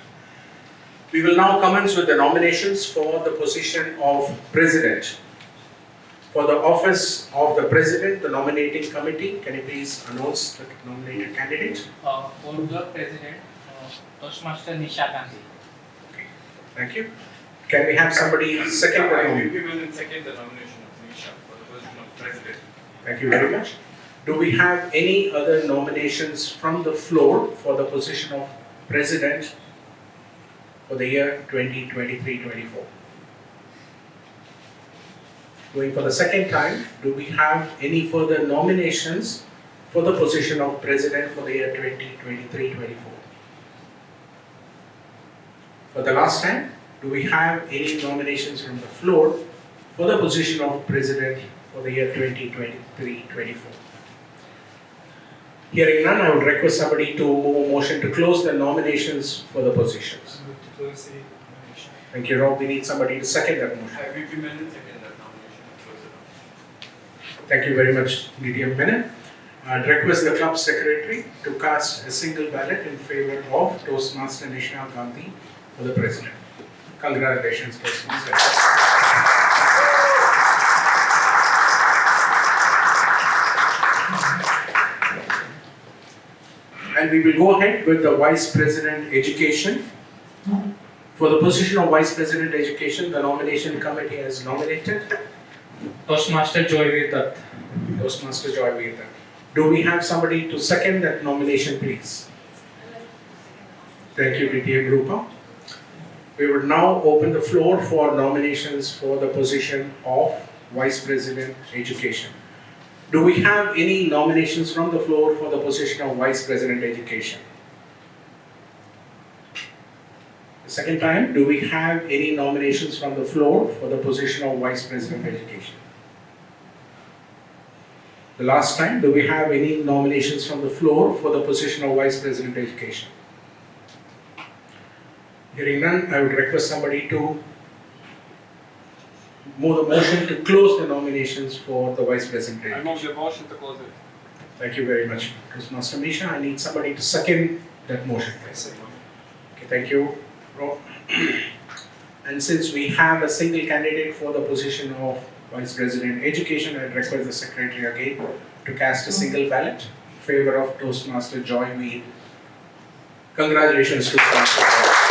We will now commence with the nominations for the position of President. For the office of the President, the nominating committee, can you please announce the nominated candidate? For the President, Toastmaster Nisha Gandhi. Okay, thank you. Can we have somebody second the nomination? We will second the nomination of Nisha for the position of President. Thank you very much. Do we have any other nominations from the floor for the position of President for the year 2023-24? Going for the second time, do we have any further nominations for the position of President for the year 2023-24? For the last time, do we have any nominations from the floor for the position of President for the year 2023-24? Hearing none, I would request somebody to move a motion to close the nominations for the positions. Thank you, Rob. We need somebody to second that motion. VP Menon second that nomination. Close it up. Thank you very much, DDM Menon. I'd request the club secretary to cast a single ballot in favor of Toastmaster Nisha Gandhi for the president. Congratulations, Toastmaster. And we will go ahead with the Vice President Education. For the position of Vice President Education, the nomination committee has nominated Toastmaster Joy Vedat. Toastmaster Joy Vedat. Do we have somebody to second that nomination, please? Thank you, DTM Rupa. We would now open the floor for nominations for the position of Vice President Education. Do we have any nominations from the floor for the position of Vice President Education? The second time, do we have any nominations from the floor for the position of Vice President Education? The last time, do we have any nominations from the floor for the position of Vice President Education? Hearing none, I would request somebody to move the motion to close the nominations for the Vice President Education. I move the motion to close it. Thank you very much, Toastmaster Misha. I need somebody to second that motion, please. Okay, thank you, Rob. And since we have a single candidate for the position of Vice President Education, I request the Secretary again to cast a single ballot in favor of Toastmaster Joy Mead. Congratulations to Toastmaster.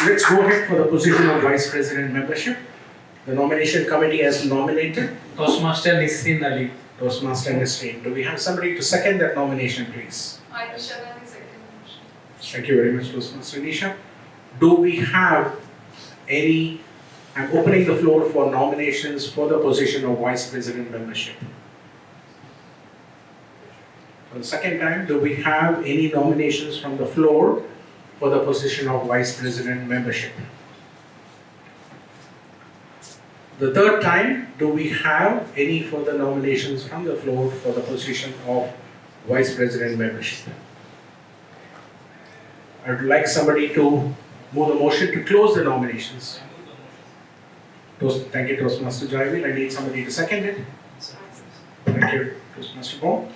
Let's go ahead for the position of Vice President membership. The nomination committee has nominated Toastmaster Nisreen Ali. Toastmaster Nisreen. Do we have somebody to second that nomination, please? I, Nisha Gandhi, second motion. Thank you very much, Toastmaster Nisha. Do we have any? I'm opening the floor for nominations for the position of Vice President membership. For the second time, do we have any nominations from the floor for the position of Vice President membership? The third time, do we have any further nominations from the floor for the position of Vice President membership? I would like somebody to move the motion to close the nominations. Thank you, Toastmaster Jaivil. I need somebody to second it. Thank you, Toastmaster Bond.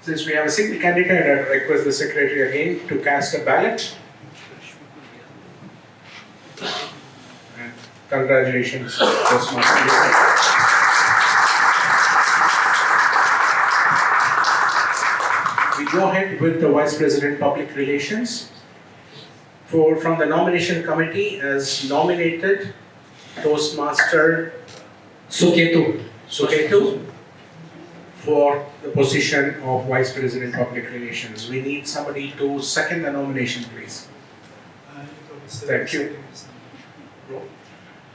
Since we have a single candidate, I request the Secretary again to cast a ballot. And congratulations, Toastmaster. We go ahead with the Vice President Public Relations. From the nomination committee as nominated Toastmaster Suketu for the position of Vice President Public Relations. We need somebody to second the nomination, please. Thank you.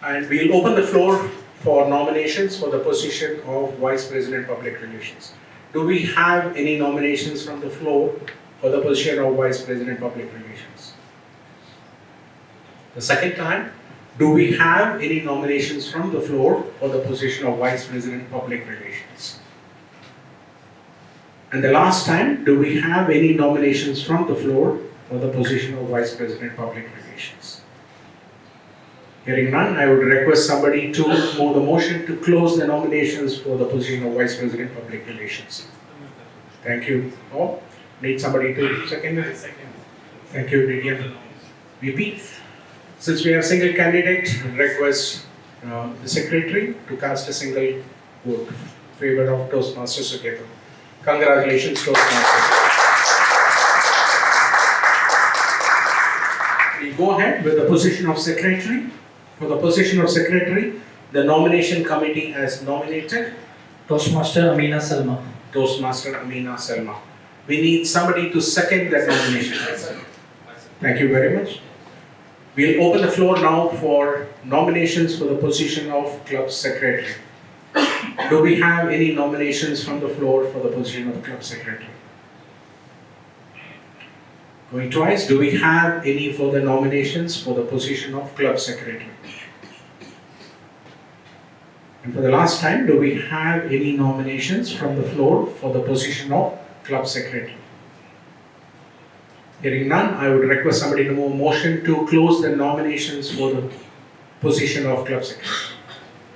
And we'll open the floor for nominations for the position of Vice President Public Relations. Do we have any nominations from the floor for the position of Vice President Public Relations? The second time, do we have any nominations from the floor for the position of Vice President Public Relations? And the last time, do we have any nominations from the floor for the position of Vice President Public Relations? Hearing none, I would request somebody to move the motion to close the nominations for the position of Vice President Public Relations. Thank you all. Need somebody to second it? Thank you, DDM VP. Since we have single candidate, I request the Secretary to cast a single vote in favor of Toastmaster Suketu. Congratulations, Toastmaster. We go ahead with the position of Secretary. For the position of Secretary, the nomination committee has nominated Toastmaster Amina Salma. Toastmaster Amina Salma. We need somebody to second that nomination. Thank you very much. We'll open the floor now for nominations for the position of club secretary. Do we have any nominations from the floor for the position of club secretary? Going twice, do we have any further nominations for the position of club secretary? And for the last time, do we have any nominations from the floor for the position of club secretary? Hearing none, I would request somebody to move a motion to close the nominations for the position of club secretary.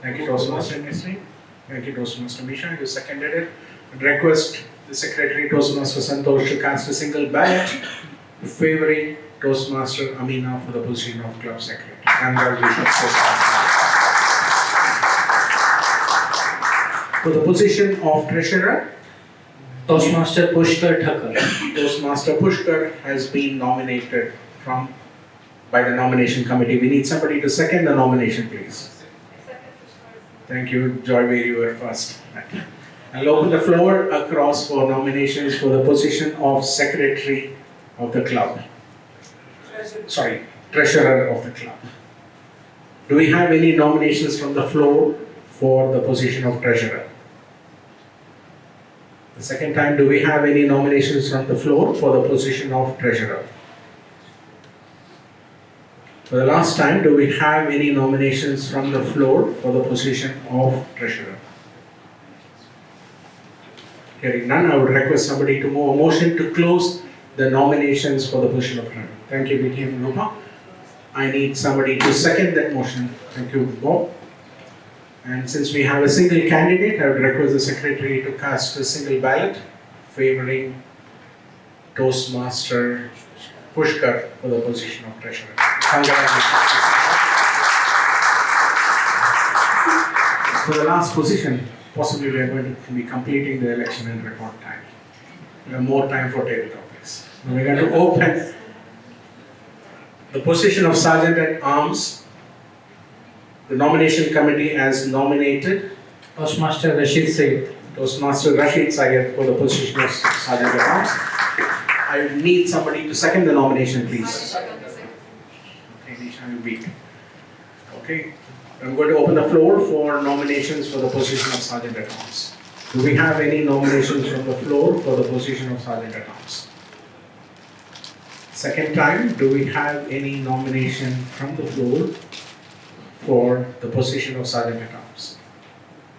Thank you, Toastmaster Nesri. Thank you, Toastmaster Misha. You seconded it. I'd request the Secretary, Toastmaster Santosh, to cast a single ballot favoring Toastmaster Amina for the position of club secretary. Congratulations, Toastmaster. For the position of treasurer, Toastmaster Pushkar Thakur. Toastmaster Pushkar has been nominated by the nomination committee. We need somebody to second the nomination, please. Thank you, Joy, you were first. I'll open the floor across for nominations for the position of secretary of the club. Sorry, treasurer of the club. Do we have any nominations from the floor for the position of treasurer? The second time, do we have any nominations from the floor for the position of treasurer? For the last time, do we have any nominations from the floor for the position of treasurer? Hearing none, I would request somebody to move a motion to close the nominations for the position of treasurer. Thank you, BTM Nova. I need somebody to second that motion. Thank you, Bob. And since we have a single candidate, I would request the secretary to cast a single ballot favoring Toastmaster Pushkar for the position of treasurer. Congratulations. For the last position, possibly we are going to be completing the election in record time. We have more time for table topics. Now we're going to open the position of Sergeant at Arms. The nomination committee has nominated Toastmaster Rashid Said. Toastmaster Rashid Syed for the position of Sergeant at Arms. I need somebody to second the nomination, please. Okay, Nisha, you beat. Okay, I'm going to open the floor for nominations for the position of Sergeant at Arms. Do we have any nominations from the floor for the position of Sergeant at Arms? Second time, do we have any nomination from the floor for the position of Sergeant at Arms?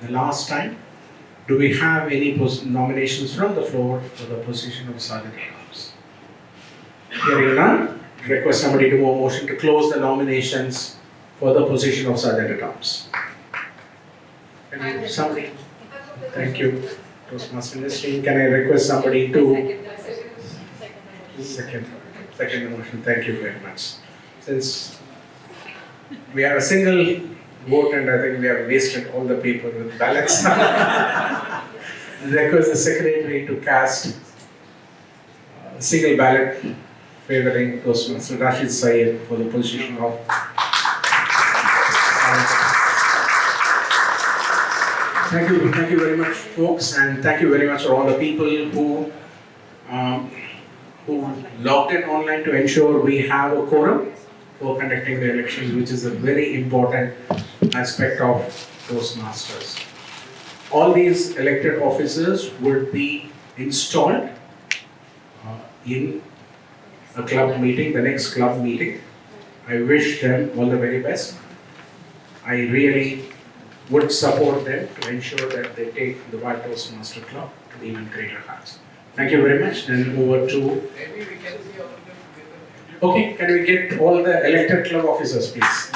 The last time, do we have any nominations from the floor for the position of Sergeant at Arms? Hearing none, request somebody to move a motion to close the nominations for the position of Sergeant at Arms. Can you, somebody? Thank you, Toastmaster Nesreen. Can I request somebody to second the motion? Thank you very much. Since we have a single vote and I think we have wasted all the paper with ballots. Request the secretary to cast a single ballot favoring Toastmaster Rashid Syed for the position of Thank you very much, folks, and thank you very much for all the people who logged in online to ensure we have a quorum for conducting the elections, which is a very important aspect of Toastmasters. All these elected officers would be installed in a club meeting, the next club meeting. I wish them all the very best. I really would support them to ensure that they take the White Toastmaster Club to even greater heights. Thank you very much. Then over to... Maybe we can see all of them together. Okay, can we get all the elected club officers, please?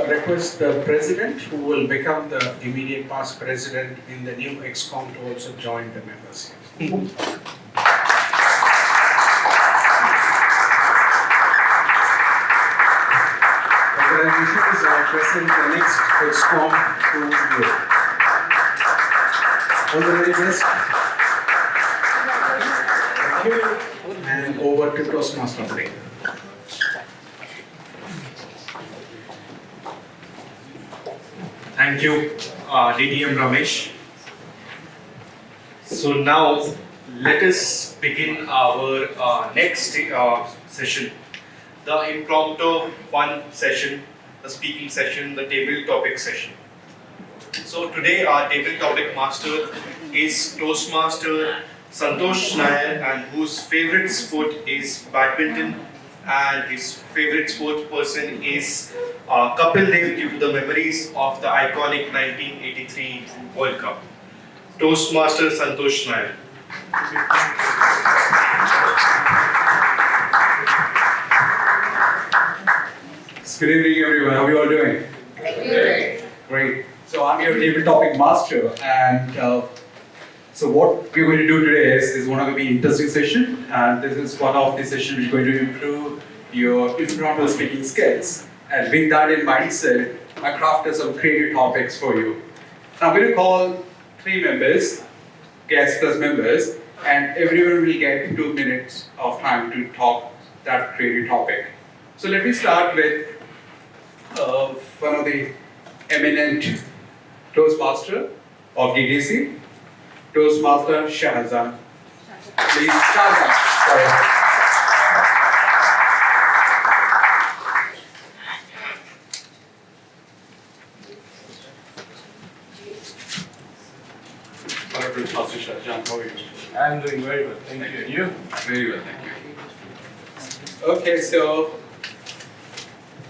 Request the president, who will become the immediate past president in the new Excom, to also join the members here. Congratulations, I present the next Excom to you. All the very best. Thank you. and over to Toastmaster today. Thank you, DTM Ramesh. So now let us begin our next session, the impromptu fun session, the speaking session, the table topic session. So today our table topic master is Toastmaster Santosh Nair, and whose favorite sport is badminton, and his favorite sport person is Kapil Dev, due to the memories of the iconic 1983 World Cup. Toastmaster Santosh Nair. Good evening, everyone. How are you all doing? Great. So I'm your table topic master, and so what we're going to do today is one of the interesting session, and this is one of the sessions which is going to improve your impromptu speaking skills. And with that in mindset, I crafted some creative topics for you. Now I'm going to call 3 members, guests plus members, and everyone will get 2 minutes of time to talk that creative topic. So let me start with one of the eminent Toastmaster of DTC, Toastmaster Shahzan. Please, Shahzan. Sorry. How are you? I'm doing very well, thank you. And you? Very well, thank you. Okay, so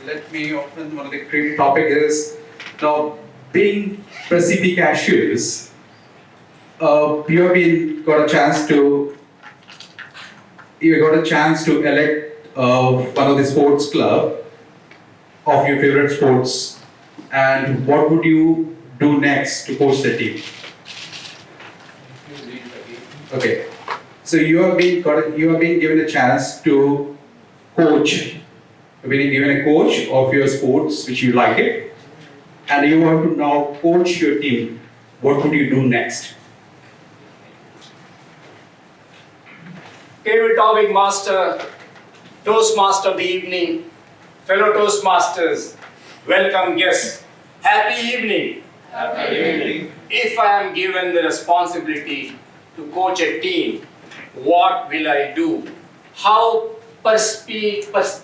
let me open one of the creative topic is now being Pacific cashiers. You have got a chance to elect one of the sports club of your favorite sports, and what would you do next to coach the team? Okay, so you have been given a chance to coach. You've been given a coach of your sports which you like it, and you have to now coach your team. What would you do next? Table topic master, Toastmaster of the evening, fellow Toastmasters, welcome guests. Happy evening. Happy evening. If I am given the responsibility to coach a team, what will I do? How perspicacious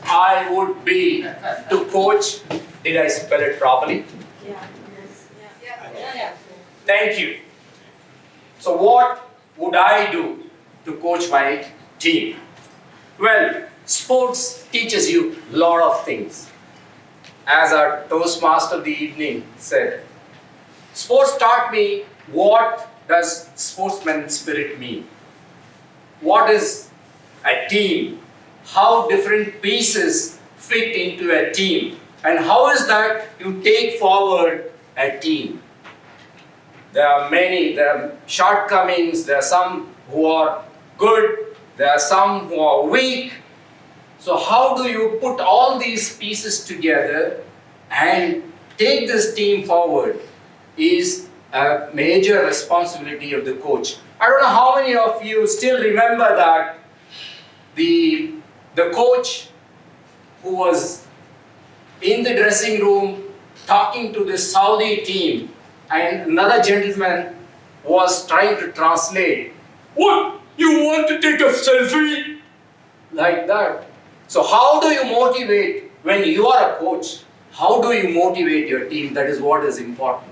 I would be to coach. Did I spell it properly? Yeah. Thank you. So what would I do to coach my team? Well, sports teaches you a lot of things. As our Toastmaster of the evening said, sports taught me what does sportsman spirit mean. What is a team? How different pieces fit into a team, and how is that you take forward a team? There are shortcomings, there are some who are good, there are some who are weak. So how do you put all these pieces together and take this team forward is a major responsibility of the coach. I don't know how many of you still remember that the coach who was in the dressing room talking to the Saudi team, and another gentleman was trying to translate. What? You want to take a selfie? Like that. So how do you motivate when you are a coach? How do you motivate your team? That is what is important.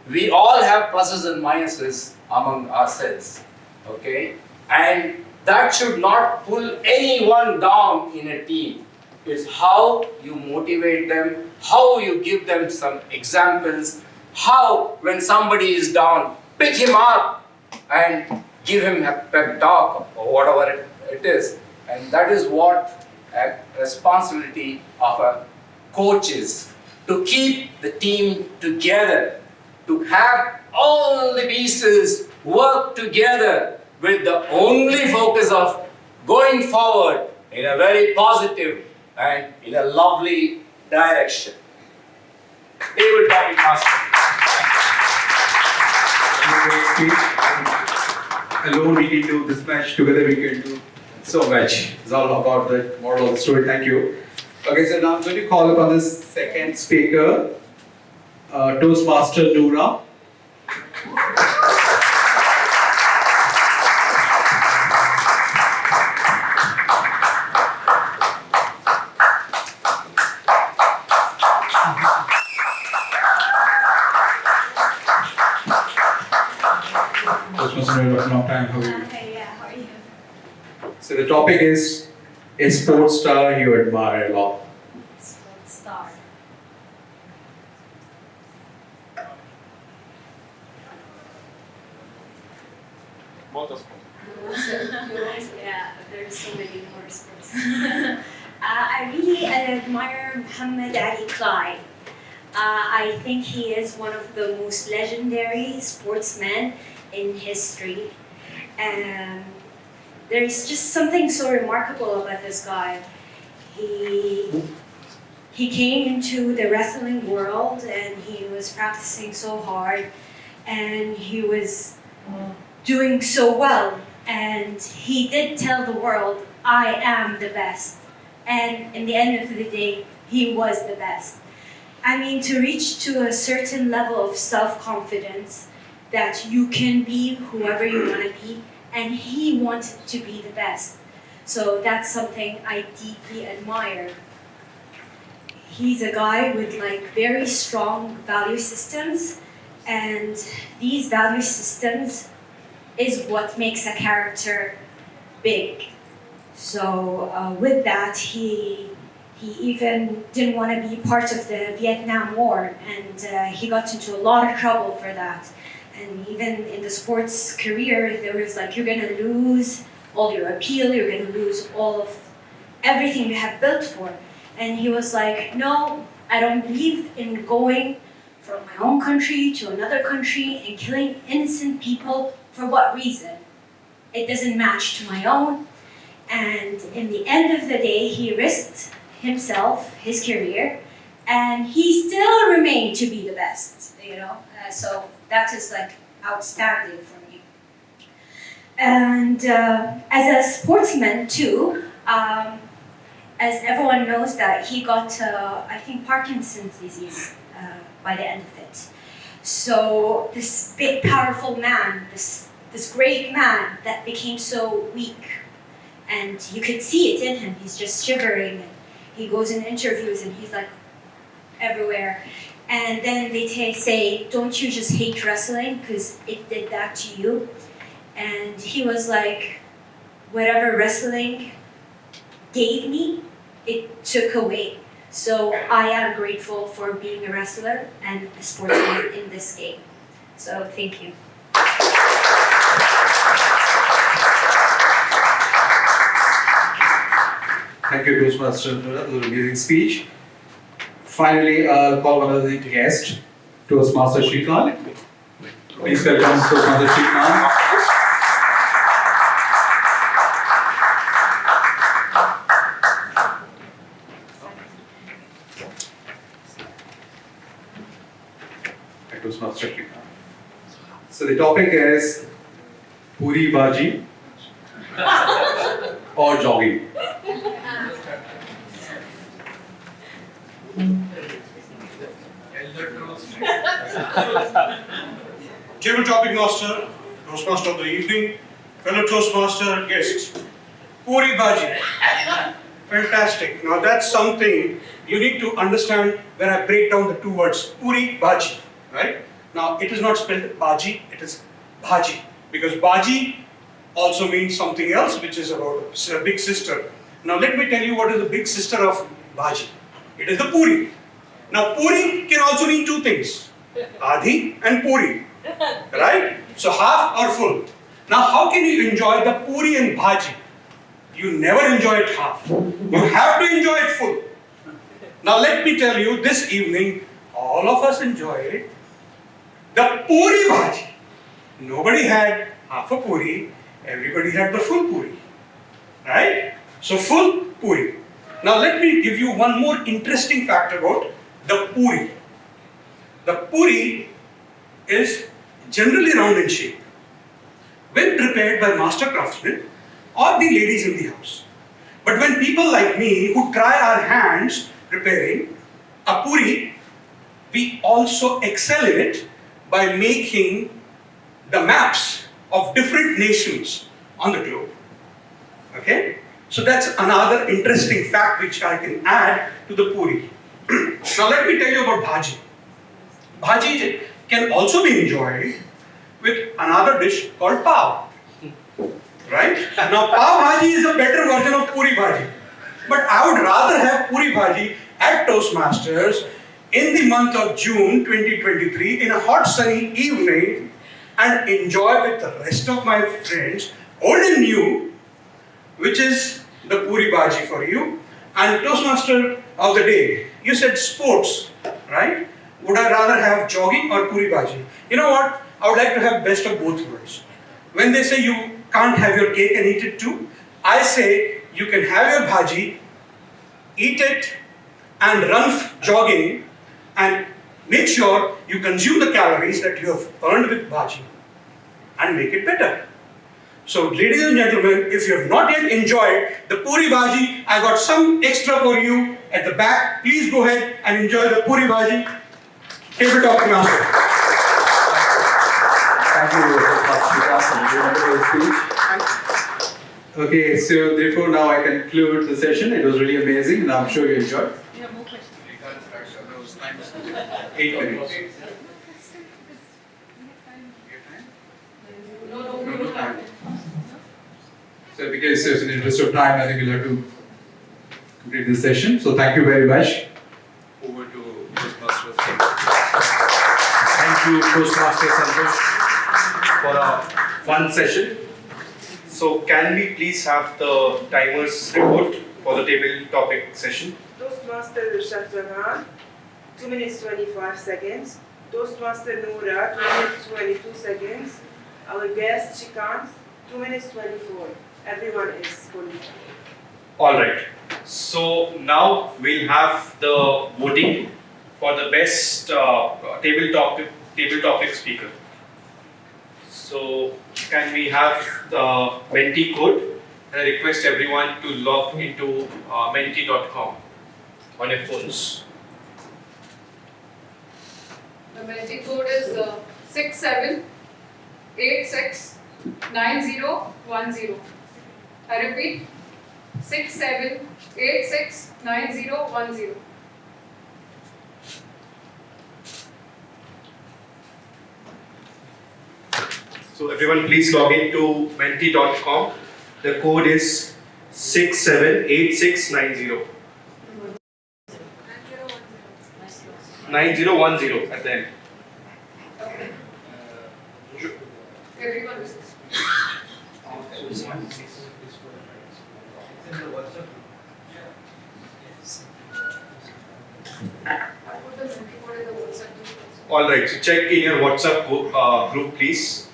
We all have pluses and minuses among ourselves. Okay? And that should not pull anyone down in a team. It's how you motivate them, how you give them some examples, how when somebody is down, pick him up and give him a pep talk or whatever it is. And that is what a responsibility of a coach is, to keep the team together, to have all the pieces work together with the only focus of going forward in a very positive and in a lovely direction. Table topic master. Alone can do this much, together we can do so much. It's all about the moral of the story. Thank you. Okay, so now I'm going to call upon the second speaker, Toastmaster Noora. Toastmaster Noora, long time. How are you? Yeah, how are you? So the topic is a sports star you admire a lot. Sports star. Motorsport. Yeah, there's so many more sports. I really admire Muhammad Ali Clyde. I think he is one of the most legendary sportsmen in history. And there's just something so remarkable about this guy. He came into the wrestling world and he was practicing so hard and he was doing so well. And he did tell the world, I am the best. And in the end of the day, he was the best. I mean, to reach to a certain level of self-confidence that you can be whoever you want to be, and he wanted to be the best. So that's something I deeply admire. He's a guy with like very strong value systems, and these value systems is what makes a character big. So with that, he even didn't want to be part of the Vietnam War, and he got into a lot of trouble for that. And even in the sports career, there was like, you're gonna lose all your appeal, you're gonna lose all of everything you have built for. And he was like, no, I don't believe in going from my own country to another country and killing innocent people. For what reason? It doesn't match to my own. And in the end of the day, he risked himself, his career, and he still remained to be the best, you know. So that is like outstanding for me. And as a sportsman too, as everyone knows that he got, I think, Parkinson's disease by the end of it. So this big, powerful man, this great man that became so weak, and you could see it in him. He's just shivering, and he goes in interviews, and he's like everywhere. And then they say, don't you just hate wrestling because it did that to you? And he was like, whatever wrestling gave me, it took away. So I am grateful for being a wrestler and a sportsman in this game. So thank you. Thank you, Toastmaster Noora, for the amazing speech. Finally, I'll call one of the guests, Toastmaster Shrikant. Please welcome Toastmaster Shrikant. Toastmaster Shrikant. So the topic is Puri Baji or jogging. Table topic master, Toastmaster of the evening, fellow Toastmaster, guests. Puri Baji. Fantastic. Now that's something you need to understand when I break down the two words. Puri Baji. Right? Now it is not spelled Baji, it is Bhaji. Because Baji also means something else, which is about a big sister. Now let me tell you what is the big sister of Baji. It is the Puri. Now Puri can also mean two things. Adhi and Puri. Right? So half or full. Now how can you enjoy the Puri and Bhaji? You never enjoy it half. You have to enjoy it full. Now let me tell you, this evening, all of us enjoyed the Puri Bhaji. Nobody had half a Puri, everybody had the full Puri. Right? So full Puri. Now let me give you one more interesting fact about the Puri. The Puri is generally round in shape. when prepared by master craftsmen or the ladies in the house. But when people like me who try our hands preparing a puri, we also excel in it by making the maps of different nations on the globe. Okay? So that's another interesting fact which I can add to the puri. Now let me tell you about bhaji. Bhaji can also be enjoyed with another dish called pav. Right? Now pav bhaji is a better version of puri bhaji. But I would rather have puri bhaji at Toastmasters in the month of June 2023 in a hot sunny evening and enjoy with the rest of my friends, old and new, which is the puri bhaji for you. And Toastmaster of the day, you said sports, right? Would I rather have jogging or puri bhaji? You know what? I would like to have best of both worlds. When they say you can't have your cake and eat it too, I say you can have your bhaji, eat it and run jogging and make sure you consume the calories that you have earned with bhaji and make it better. So ladies and gentlemen, if you have not yet enjoyed the puri bhaji, I got some extra for you at the back. Please go ahead and enjoy the puri bhaji. Tabletop master. Thank you for a wonderful speech. Okay, so therefore now I conclude the session. It was really amazing and I'm sure you enjoyed. You have more questions? 8 minutes. No time. So because there's an interest of time, I think we'll have to complete this session. So thank you very much. Over to Toastmasters. Thank you, Toastmaster Santosh, for a fun session. So can we please have the timers report for the table topic session? Toastmaster Shah Jahan, 2 minutes 25 seconds. Toastmaster Noora, 2 minutes 22 seconds. Our guest Chikant, 2 minutes 24. Everyone is qualified. Alright, so now we'll have the voting for the best table topic speaker. So can we have the Menti code? And I request everyone to log into menti.com on your phones. The Menti code is 67869010. I repeat, 67869010. So everyone please log into menti.com. The code is 678690. 9010 at the end. Everyone is. Alright, so check in your WhatsApp group please.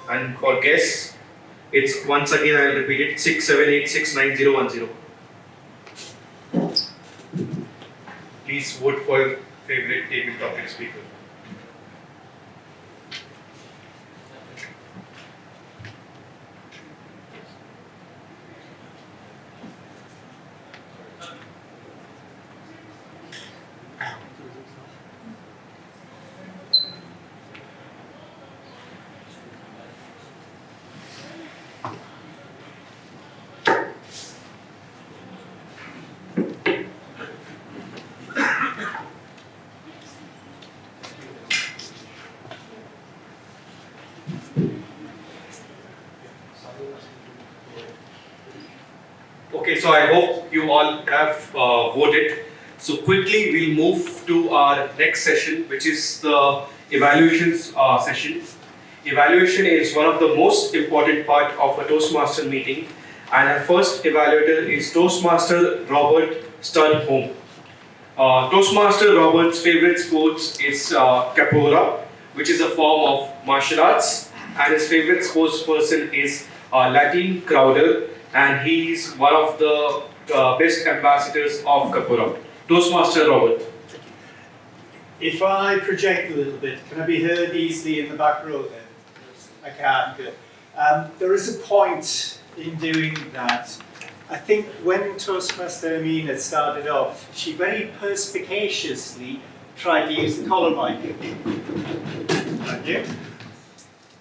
And for guests, it's once again I'll repeat it 67869010. Please vote for your favorite table topic speaker. Okay, so I hope you all have voted. So quickly we'll move to our next session, which is the evaluations session. Evaluation is one of the most important part of a Toastmaster meeting, and our first evaluator is Toastmaster Robert Sternholm. Toastmaster Robert's favorite sports is capoeira, which is a form of martial arts, and his favorite sports person is Latin Crowder, and he is one of the best ambassadors of capoeira. Toastmaster Robert. If I project a little bit, can I be heard easily in the back row there? I can, good. There is a point in doing that. I think when Toastmaster Amina started off, she very perspicaciously tried to use the collar mic. Thank you.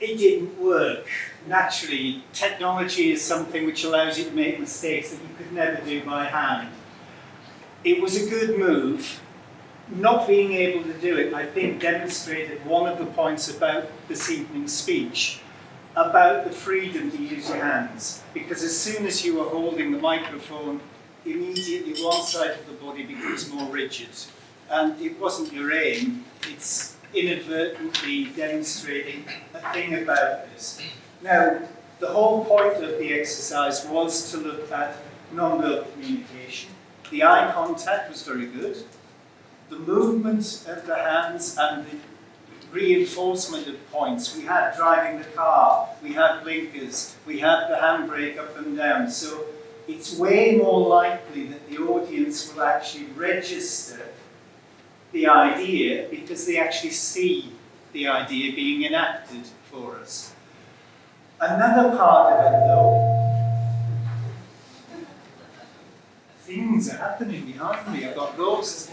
It didn't work. Naturally, technology is something which allows you to make mistakes that you could never do by hand. It was a good move. Not being able to do it, I think, demonstrated one of the points about this evening's speech, about the freedom to use your hands. Because as soon as you are holding the microphone, immediately one side of the body becomes more rigid. And it wasn't your aim, it's inadvertently demonstrating a thing about this. Now, the whole point of the exercise was to look at non-verbal communication. The eye contact was very good. The movement of the hands and the reinforcement of points. We had driving the car, we had blinkers, we had the handbrake up and down. So it's way more likely that the audience will actually register the idea because they actually see the idea being enacted for us. Another part of it, though, things are happening behind me, I've got ghosts.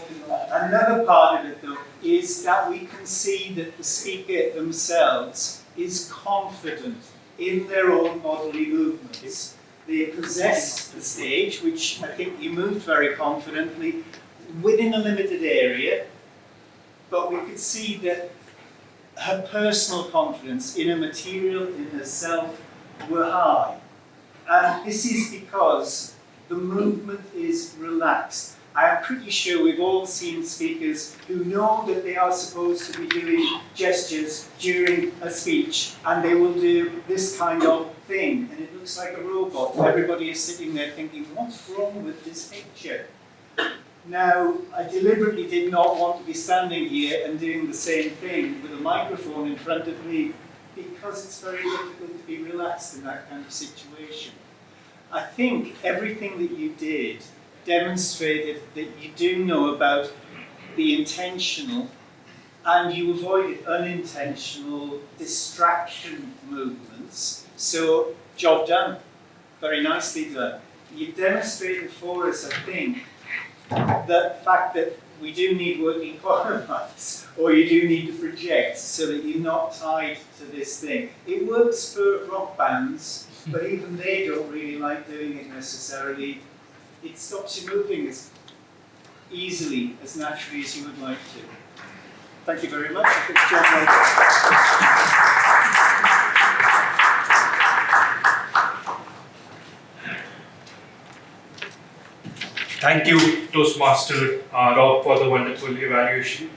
Another part of it, though, is that we can see that the speaker themselves is confident in their own bodily movements. They possess the stage, which I think you moved very confidently within a limited area, but we could see that her personal confidence in her material, in herself, were high. And this is because the movement is relaxed. I am pretty sure we've all seen speakers who know that they are supposed to be doing gestures during a speech, and they will do this kind of thing, and it looks like a robot. Everybody is sitting there thinking, what's wrong with this picture? Now, I deliberately did not want to be standing here and doing the same thing with a microphone in front of me, because it's very difficult to be relaxed in that kind of situation. I think everything that you did demonstrated that you do know about the intentional and you avoided unintentional distraction movements. So, job done. Very nicely done. You demonstrated for us, I think, the fact that we do need working collar mics, or you do need to project so that you're not tied to this thing. It works for rock bands, but even they don't really like doing it necessarily. It stops you moving as easily, as naturally as you would like to. Thank you very much. Good job, Thank you, Toastmaster Rob, for the wonderful evaluation.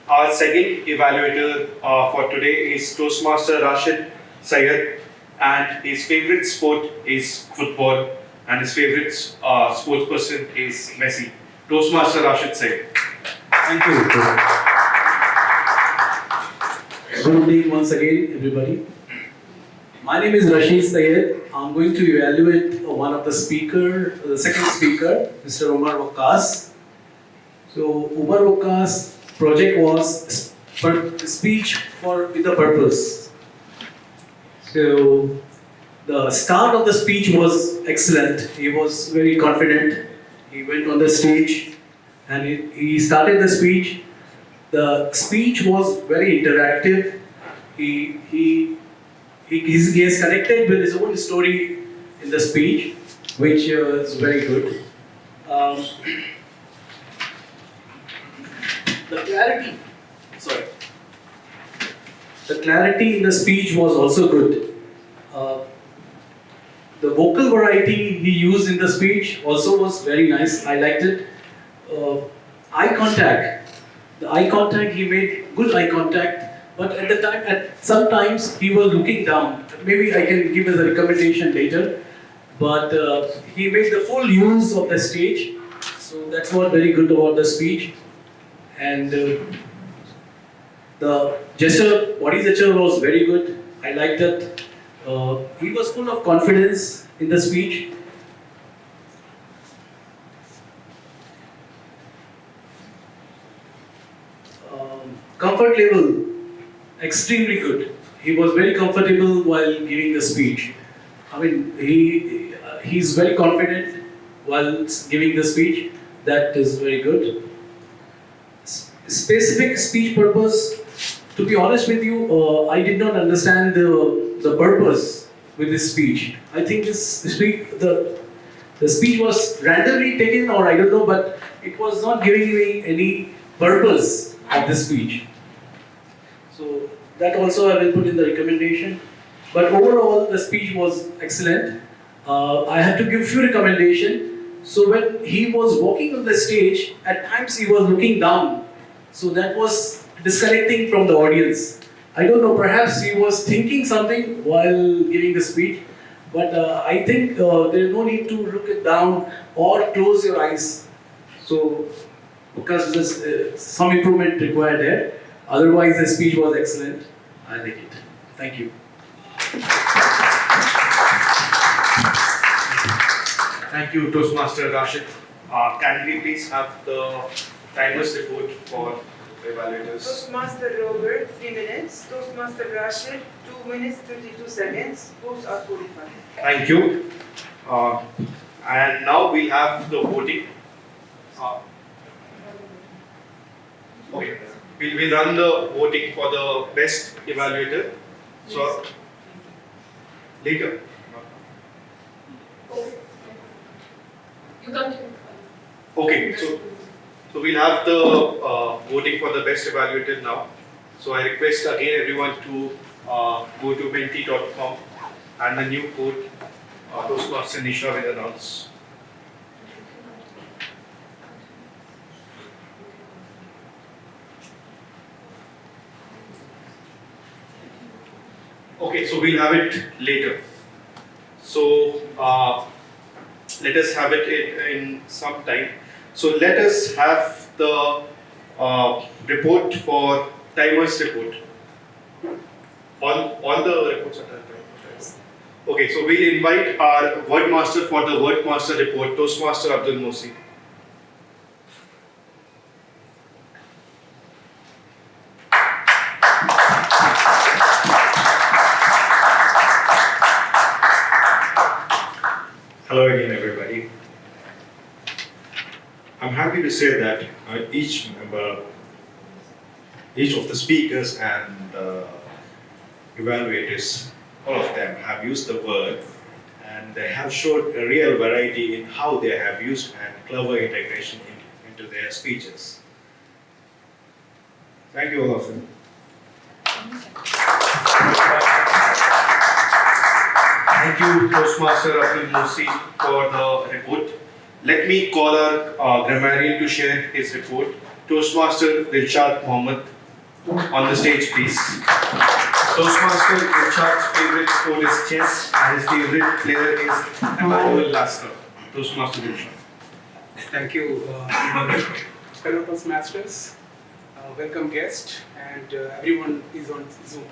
Our second evaluator for today is Toastmaster Rashid Syed, and his favorite sport is football, and his favorite sportsperson is Messi. Toastmaster Rashid Syed. Thank you. Good evening once again, everybody. My name is Rashid Syed. I'm going to evaluate one of the second speaker, Mr. Umar Waqas. So, Umar Waqas' project was speech with a purpose. So, the start of the speech was excellent. He was very confident. He went on the stage and he started the speech. The speech was very interactive. He has connected with his own story in the speech, which is very good. The clarity in the speech was also good. The vocal variety he used in the speech also was very nice. I liked it. Eye contact. The eye contact, he made good eye contact. But sometimes he was looking down. Maybe I can give as a recommendation later. But he made the full use of the stage. So that's what very good about the speech. And the body gesture was very good. I liked it. He was full of confidence in the speech. Comfort level, extremely good. he was very comfortable while giving the speech. I mean, he's very confident while giving the speech. That is very good. Specific speech purpose. To be honest with you, I did not understand the purpose with this speech. I think the speech was randomly taken, or I don't know, but it was not giving me any purpose of the speech. So that also I will put in the recommendation. But overall, the speech was excellent. I have to give few recommendations. So when he was walking on the stage, at times he was looking down. So that was disconnecting from the audience. I don't know, perhaps he was thinking something while giving the speech. But I think there is no need to look it down or close your eyes. So, because there's some improvement required there. Otherwise, the speech was excellent. I like it. Thank you. Thank you, Toastmaster Rashid. Can we please have the timers report for the evaluators? Toastmaster Robert, 3 minutes. Toastmaster Rashid, 2 minutes 32 seconds. Both are 45. Thank you. And now we have the voting. Okay. We'll run the voting for the best evaluator. So, later. You continue. Okay, so we'll have the voting for the best evaluator now. So I request again everyone to go to menti.com and the new code Toastmaster Nisha will announce. Okay, so we'll have it later. So let us have it in some time. So let us have the report for timers report. All the reports are done. Okay, so we'll invite our word master for the word master report, Toastmaster Abdul Mosi. Hello again, everybody. I'm happy to say that each of the speakers and evaluators, all of them have used the word, and they have showed a real variety in how they have used and clever integration into their speeches. Thank you, all of them. Thank you, Toastmaster Abdul Mosi, for the report. Let me call our grammarian to share his report. Toastmaster Dilshad Mohammed, on the stage, please. Toastmaster Dilshad's favorite sport is chess, and his favorite player is Emmanuel Lasker. Toastmaster Dilshad. Thank you, fellow Toastmasters, welcome guest, and everyone is on Zoom.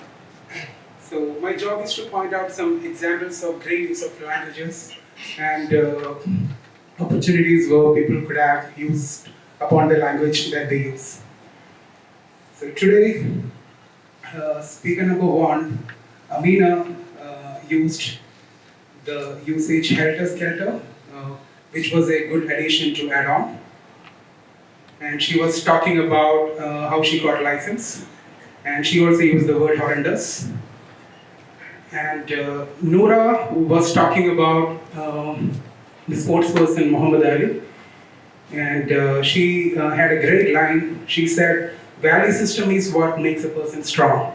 So my job is to point out some examples of great use of languages and opportunities where people could have used upon the language that they use. So today, speaker number 1, Amina, used the usage helter-skelter, which was a good addition to add on. And she was talking about how she got license, and she also used the word horrendous. And Noora was talking about the sportsperson Muhammad Ali, and she had a great line. She said, value system is what makes a person strong.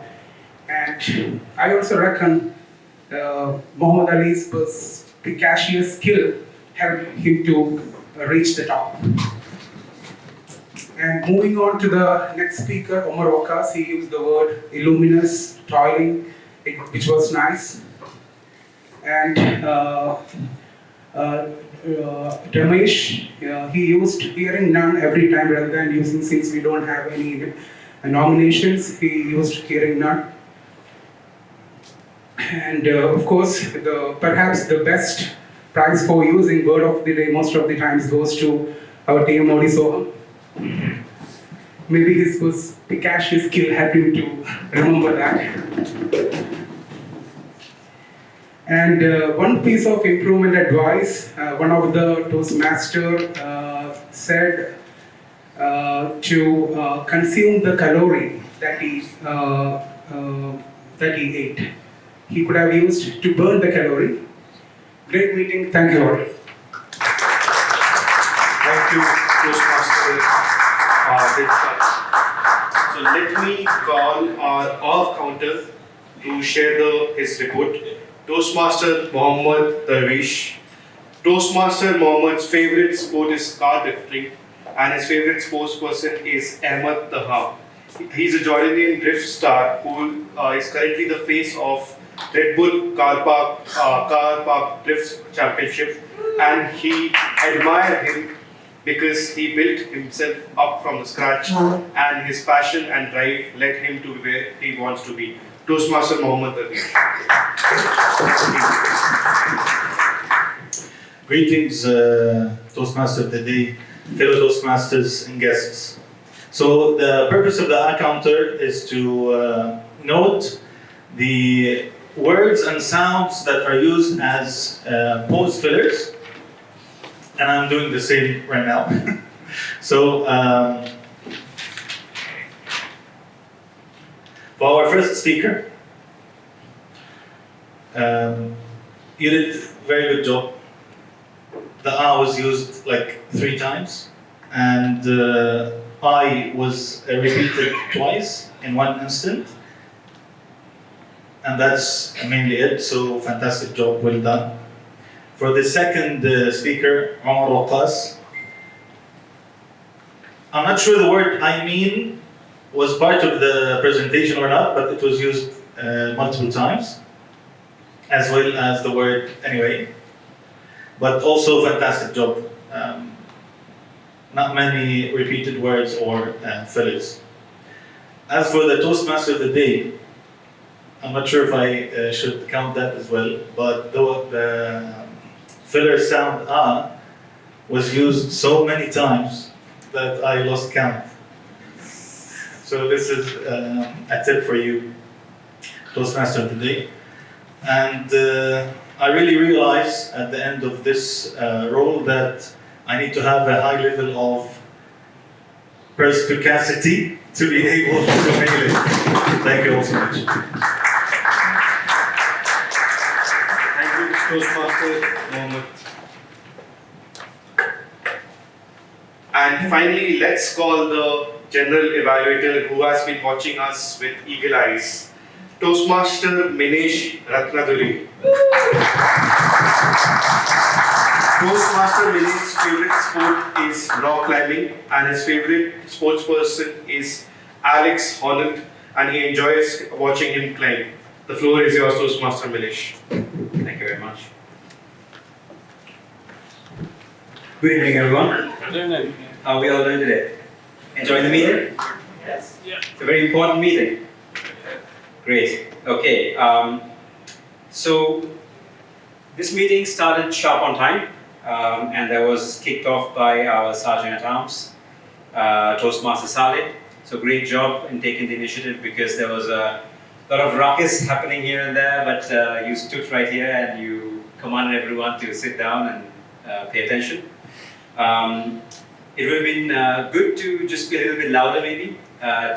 And I also reckon Muhammad Ali's perspicacious skill helped him to reach the top. And moving on to the next speaker, Omar Waqas, he used the word illuminous, toiling, which was nice. And Ramesh, he used hearing none every time rather than using, since we don't have any nominations, he used hearing none. And of course, perhaps the best prize for using word of the day most of the times goes to our TMOD Soham. Maybe his perspicacious skill helped him to remember that. And one piece of improvement advice, one of the Toastmaster said to consume the calorie that he ate. He could have used to burn the calorie. Great meeting. Thank you all. Thank you, Toastmaster. Great start. So let me call our off counter to share his report. Toastmaster Mohammed Darwish. Toastmaster Mohammed's favorite sport is car drifting, and his favorite sportsperson is Ahmed Taha. He's a Jordanian drift star who is currently the face of Red Bull Car Park Drift Championship, and he admired him because he built himself up from the scratch, and his passion and drive led him to where he wants to be. Toastmaster Mohammed Darwish. Greetings, Toastmaster of the day, fellow Toastmasters and guests. So the purpose of the counter is to note the words and sounds that are used as pause fillers, and I'm doing the same right now. So for our first speaker, you did a very good job. The was used like 3 times, and I was repeated twice in one instant, and that's mainly it. So fantastic job, well done. For the second speaker, Omar Waqas, I'm not sure the word I mean was part of the presentation or not, but it was used multiple times, as well as the word anyway. But also fantastic job. Not many repeated words or fillers. As for the Toastmaster of the day, I'm not sure if I should count that as well, but the filler sound was used so many times that I lost count. So this is a tip for you, Toastmaster of the day. And I really realized at the end of this role that I need to have a high level of perspicacity to be able to nail it. Thank you all so much. Thank you, Toastmaster Mohammed. And finally, let's call the general evaluator who has been watching us with eagle eyes, Toastmaster Minesh Ratnaduri. Toastmaster Minesh's favorite sport is rock climbing, and his favorite sportsperson is Alex Honnold, and he enjoys watching him climb. The floor is yours, Toastmaster Minesh. Thank you very much. Good evening, everyone. How are we all doing today? Enjoying the meeting? Yes. It's a very important meeting. Great. Okay. So this meeting started sharp on time, and that was kicked off by our Sergeant at Arms, Toastmaster Saleh. So great job in taking the initiative, because there was a lot of ruckus happening here and there, but you stood right here and you commanded everyone to sit down and pay attention. It would have been good to just be a little bit louder, maybe,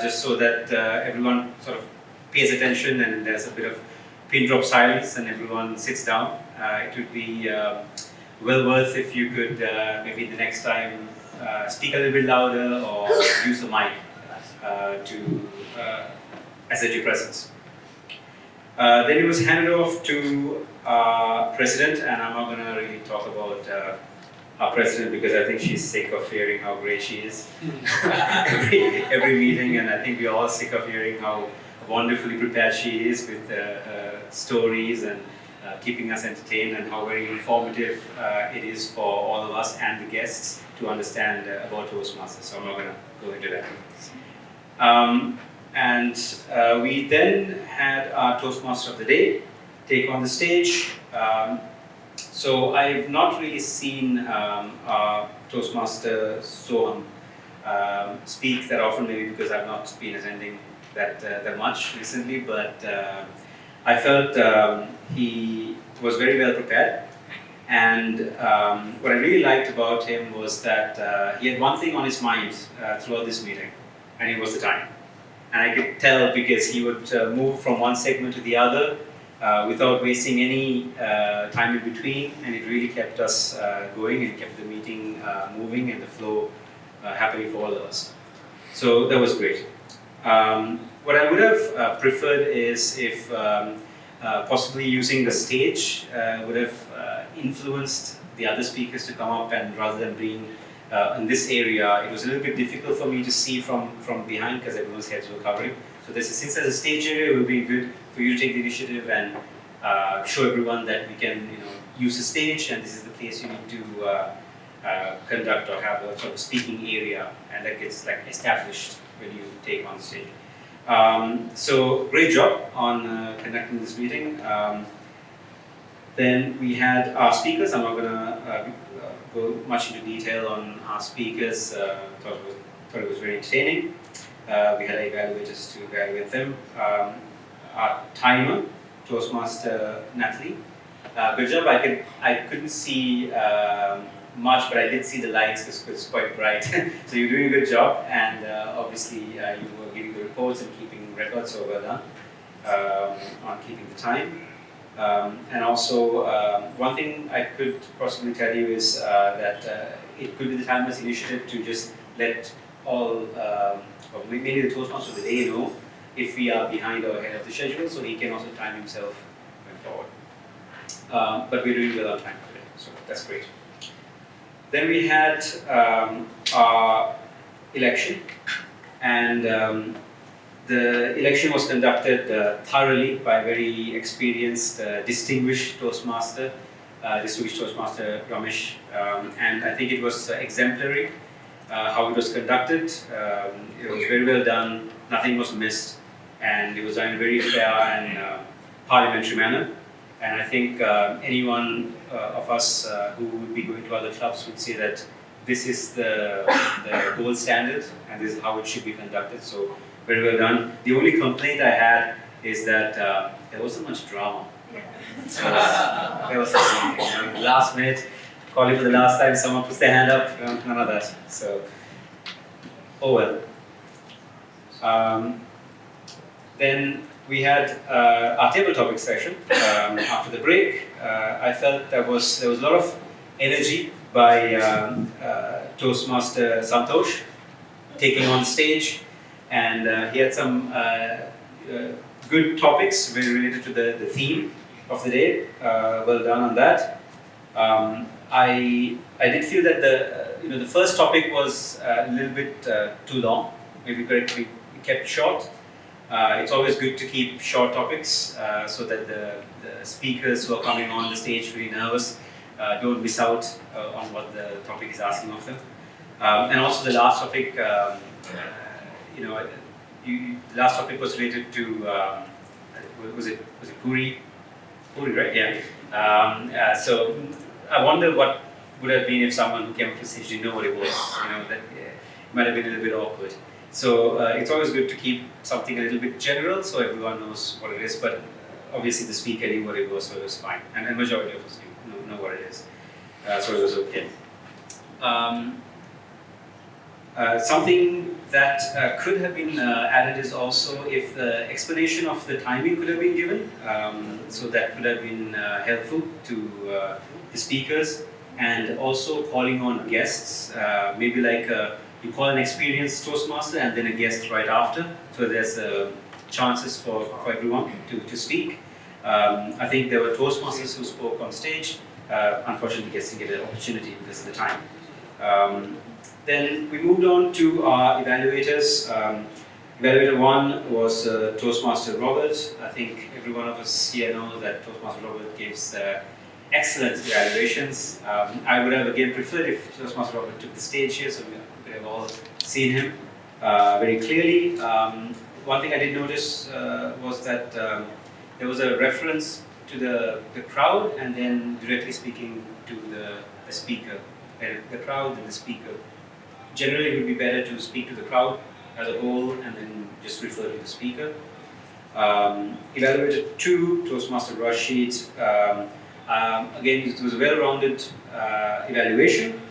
just so that everyone sort of pays attention and there's a bit of pin drop silence and everyone sits down. It would be well worth if you could maybe the next time speak a little bit louder or use the mic to assert your presence. Then it was handed off to our president, and I'm not going to really talk about our president because I think she's sick of hearing how great she is every meeting, and I think we're all sick of hearing how wonderfully prepared she is with stories and keeping us entertained, and how very informative it is for all of us and the guests to understand about Toastmasters. So I'm not going to go into that. We then had our Toastmaster of the Day take on the stage. So I've not really seen our Toastmaster Soham speak that often, maybe because I've not been attending that much recently, but I felt he was very well prepared. And what I really liked about him was that he had one thing on his mind throughout this meeting, and it was the time. And I could tell because he would move from one segment to the other without wasting any time in between, and it really kept us going and kept the meeting moving and the flow happening for all of us. So that was great. What I would have preferred is if possibly using the stage would have influenced the other speakers to come up, and rather than being in this area, it was a little bit difficult for me to see from behind because everyone's heads were covering. So since there's a stage area, it would be good for you to take the initiative and show everyone that we can use the stage, and this is the place you need to conduct or have a sort of speaking area, and that gets like established when you take on the stage. So great job on conducting this meeting. Then we had our speakers. I'm not going to go much into detail on our speakers. Thought it was very entertaining. We had evaluators to evaluate them. Our timer, Toastmaster Natalie. Good job. I couldn't see much, but I did see the lights because it's quite bright. So you're doing a good job, and obviously you were giving the reports and keeping records, so well done on keeping the time. And also, one thing I could possibly tell you is that it could be the timer's initiative to just let all, or maybe the Toastmaster of the day know if we are behind or ahead of the schedule, so he can also time himself going forward. But we're doing well on time today, so that's great. Then we had our election, and the election was conducted thoroughly by a very experienced, distinguished Toastmaster, Ramesh, and I think it was exemplary how it was conducted. It was very well done, nothing was missed, and it was done in a very fair and parliamentary manner. And I think anyone of us who would be going to other clubs would say that this is the gold standard and this is how it should be conducted. So very well done. The only complaint I had is that there wasn't much drama. There was something. Last minute, calling for the last time, someone puts their hand up, none of that. So, oh well. Then we had our table topic session after the break. I felt there was a lot of energy by Toastmaster Santosh taking on stage, and he had some good topics very related to the theme of the day. Well done on that. I did feel that the first topic was a little bit too long. Maybe we kept short. It's always good to keep short topics so that the speakers who are coming on the stage really nervous don't miss out on what the topic is asking of them. And also the last topic, the last topic was related to was it Puri, right? Yeah. So I wonder what would have been if someone who came up to the stage didn't know what it was. That it might have been a little bit awkward. So it's always good to keep something a little bit general so everyone knows what it is, but obviously the speaker knew what it was, so it was fine. And the majority of us know what it is. So it was okay. Something that could have been added is also if the explanation of the timing could have been given, so that could have been helpful to the speakers, and also calling on guests, maybe like you call an experienced Toastmaster and then a guest right after, so there's chances for everyone to speak. I think there were Toastmasters who spoke on stage. Unfortunately, guests didn't get an opportunity because of the time. Then we moved on to our evaluators. Evaluator 1 was Toastmaster Robert. I think every one of us here knows that Toastmaster Robert gives excellent evaluations. I would have again preferred if Toastmaster Robert took the stage here, so we could have all seen him very clearly. One thing I did notice was that there was a reference to the crowd and then directly speaking to the speaker. The crowd and the speaker. Generally, it would be better to speak to the crowd as a whole and then just refer to the speaker. Evaluator 2, Toastmaster Rashid. Again, it was a well-rounded evaluation.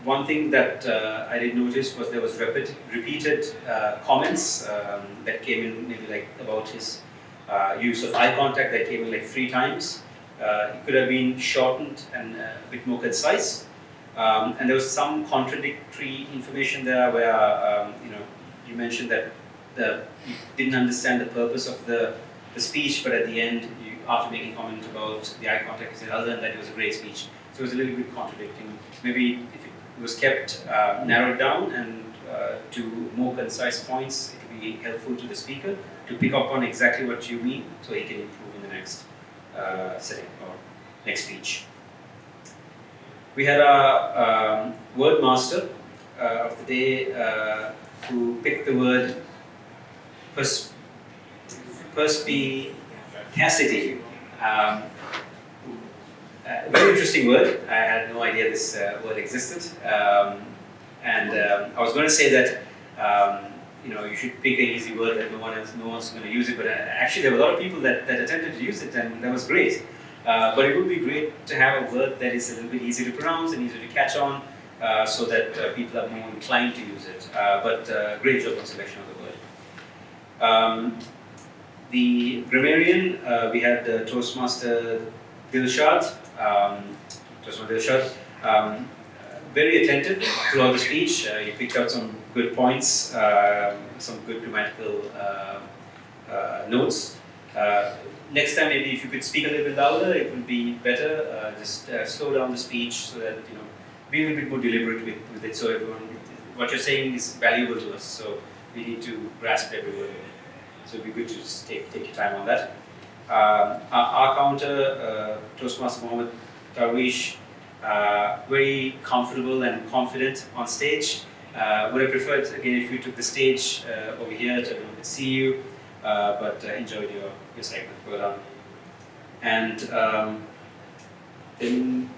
One thing that I did notice was there was repeated comments that came in, maybe like about his use of eye contact, that came in like 3 times. It could have been shortened and a bit more concise. And there was some contradictory information there where you mentioned that you didn't understand the purpose of the speech, but at the end, after making comment about the eye contact, you said, other than that, it was a great speech. So it was a little bit contradicting. Maybe if it was kept narrowed down and to more concise points, it would be helpful to the speaker to pick up on exactly what you mean, so he can improve in the next setting or next speech. We had a word master of the day who picked the word perspicacity. Very interesting word. I had no idea this word existed. And I was going to say that you should pick an easy word that no one's going to use it. But actually, there were a lot of people that attempted to use it, and that was great. But it would be great to have a word that is a little bit easy to pronounce and easy to catch on, so that people are more inclined to use it. But great job on selection of the word. The grammarian, we had Toastmaster Dilshad. Very attentive throughout the speech. He picked out some good points, some good grammatical notes. Next time, maybe if you could speak a little bit louder, it would be better. Just slow down the speech so that be a little bit more deliberate with it. So everyone, what you're saying is valuable to us. So we need to grasp every word. So it'd be good to just take your time on that. Our counter, Toastmaster Mohammed Darwish, very comfortable and confident on stage. Would have preferred, again, if you took the stage over here to see you, but enjoyed your segment. Well done. And then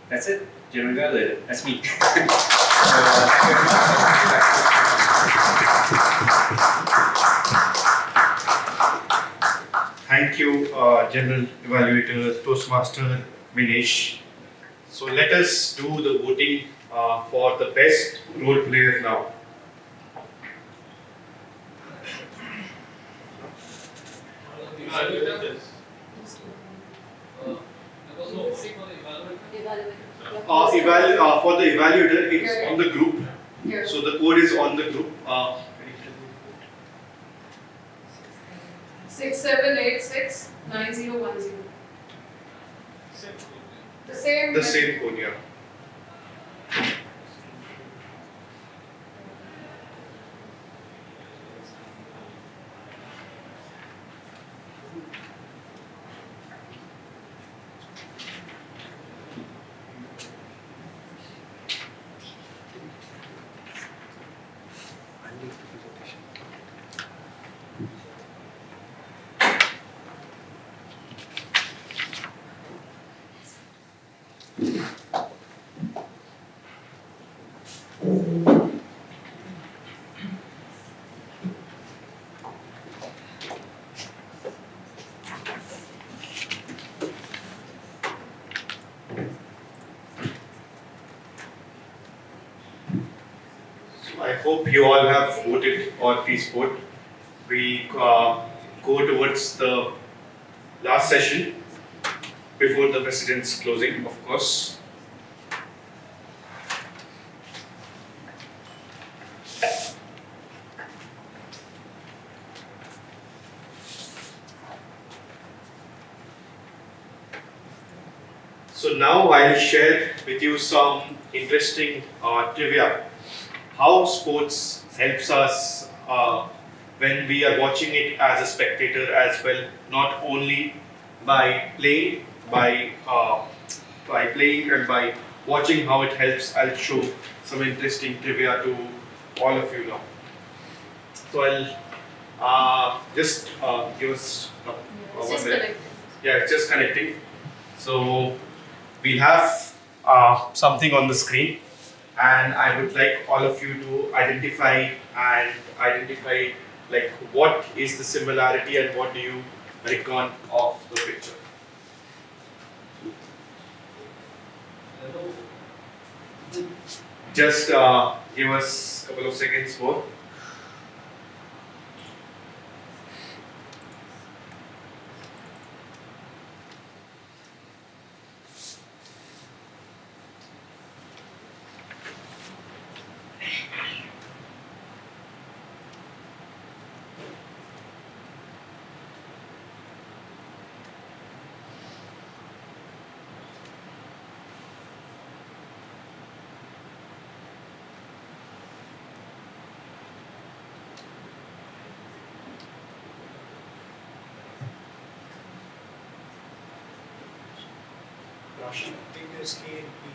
that's it. General evaluator. That's me. Thank you, General Evaluator, Toastmaster Vinesh. So let us do the voting for the best role players now. For the evaluator, it's on the group. So the code is on the group. 6786 9010. The same code, yeah. I hope you all have voted, or please vote. We go towards the last session before the President's closing, of course. So now I'll share with you some interesting trivia. How sports helps us when we are watching it as a spectator as well, not only by playing, and by watching how it helps. I'll show some interesting trivia to all of you now. So I'll just give us one minute. Yeah, it's just connecting. So we'll have something on the screen. And I would like all of you to identify like what is the similarity and what do you reckon of the picture? Just give us a couple of seconds more. Windows key and key.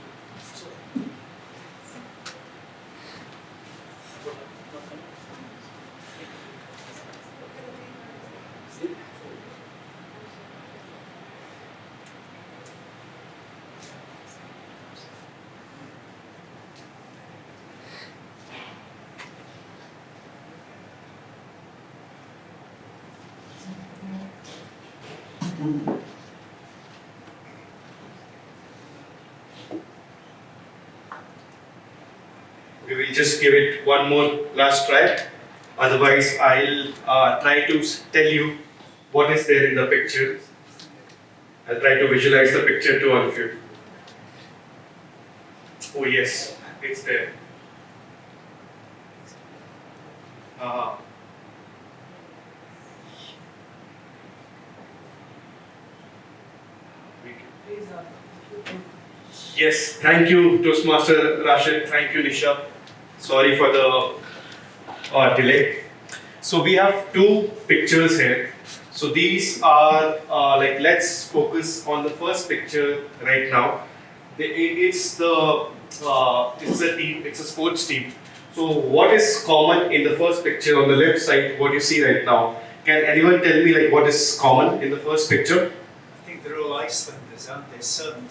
We will just give it one more last try. Otherwise, I'll try to tell you what is there in the picture. I'll try to visualize the picture to all of you. Oh yes, it's there. Yes, thank you Toastmaster Rashid, thank you Nisha. Sorry for the delay. So we have two pictures here. So these are like, let's focus on the first picture right now. It's a team, it's a sports team. So what is common in the first picture on the left side, what you see right now? Can anyone tell me like what is common in the first picture? I think they're all Icelanders, aren't they? Sun.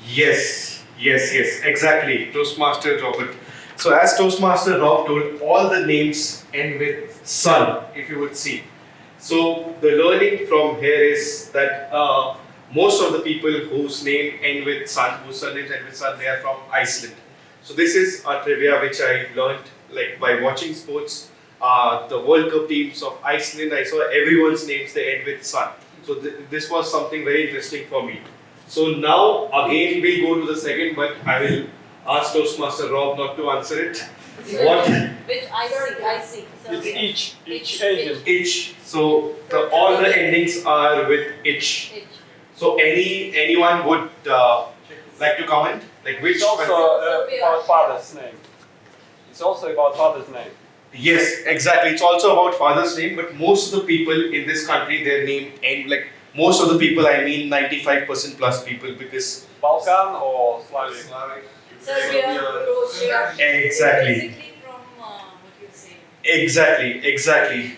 Yes, exactly. Toastmaster Robert. So as Toastmaster Rob told, all the names end with sun, if you would see. So the learning from here is that most of the people whose name end with sun, whose surnames end with sun, they are from Iceland. So this is a trivia which I learned like by watching sports. The World Cup teams of Iceland, I saw everyone's names they end with sun. So this was something very interesting for me. So now again we'll go to the second, but I will ask Toastmaster Rob not to answer it. What? Which I see. It's each. So all the endings are with ich. So anyone would like to comment? Like which? It's also about father's name. It's also about father's name. Yes, exactly. It's also about father's name, but most of the people in this country, their name end like most of the people. I mean, 95% plus people, because Balkan or Slavic. Serbia, Croatia. Exactly. Basically from what you say. Exactly.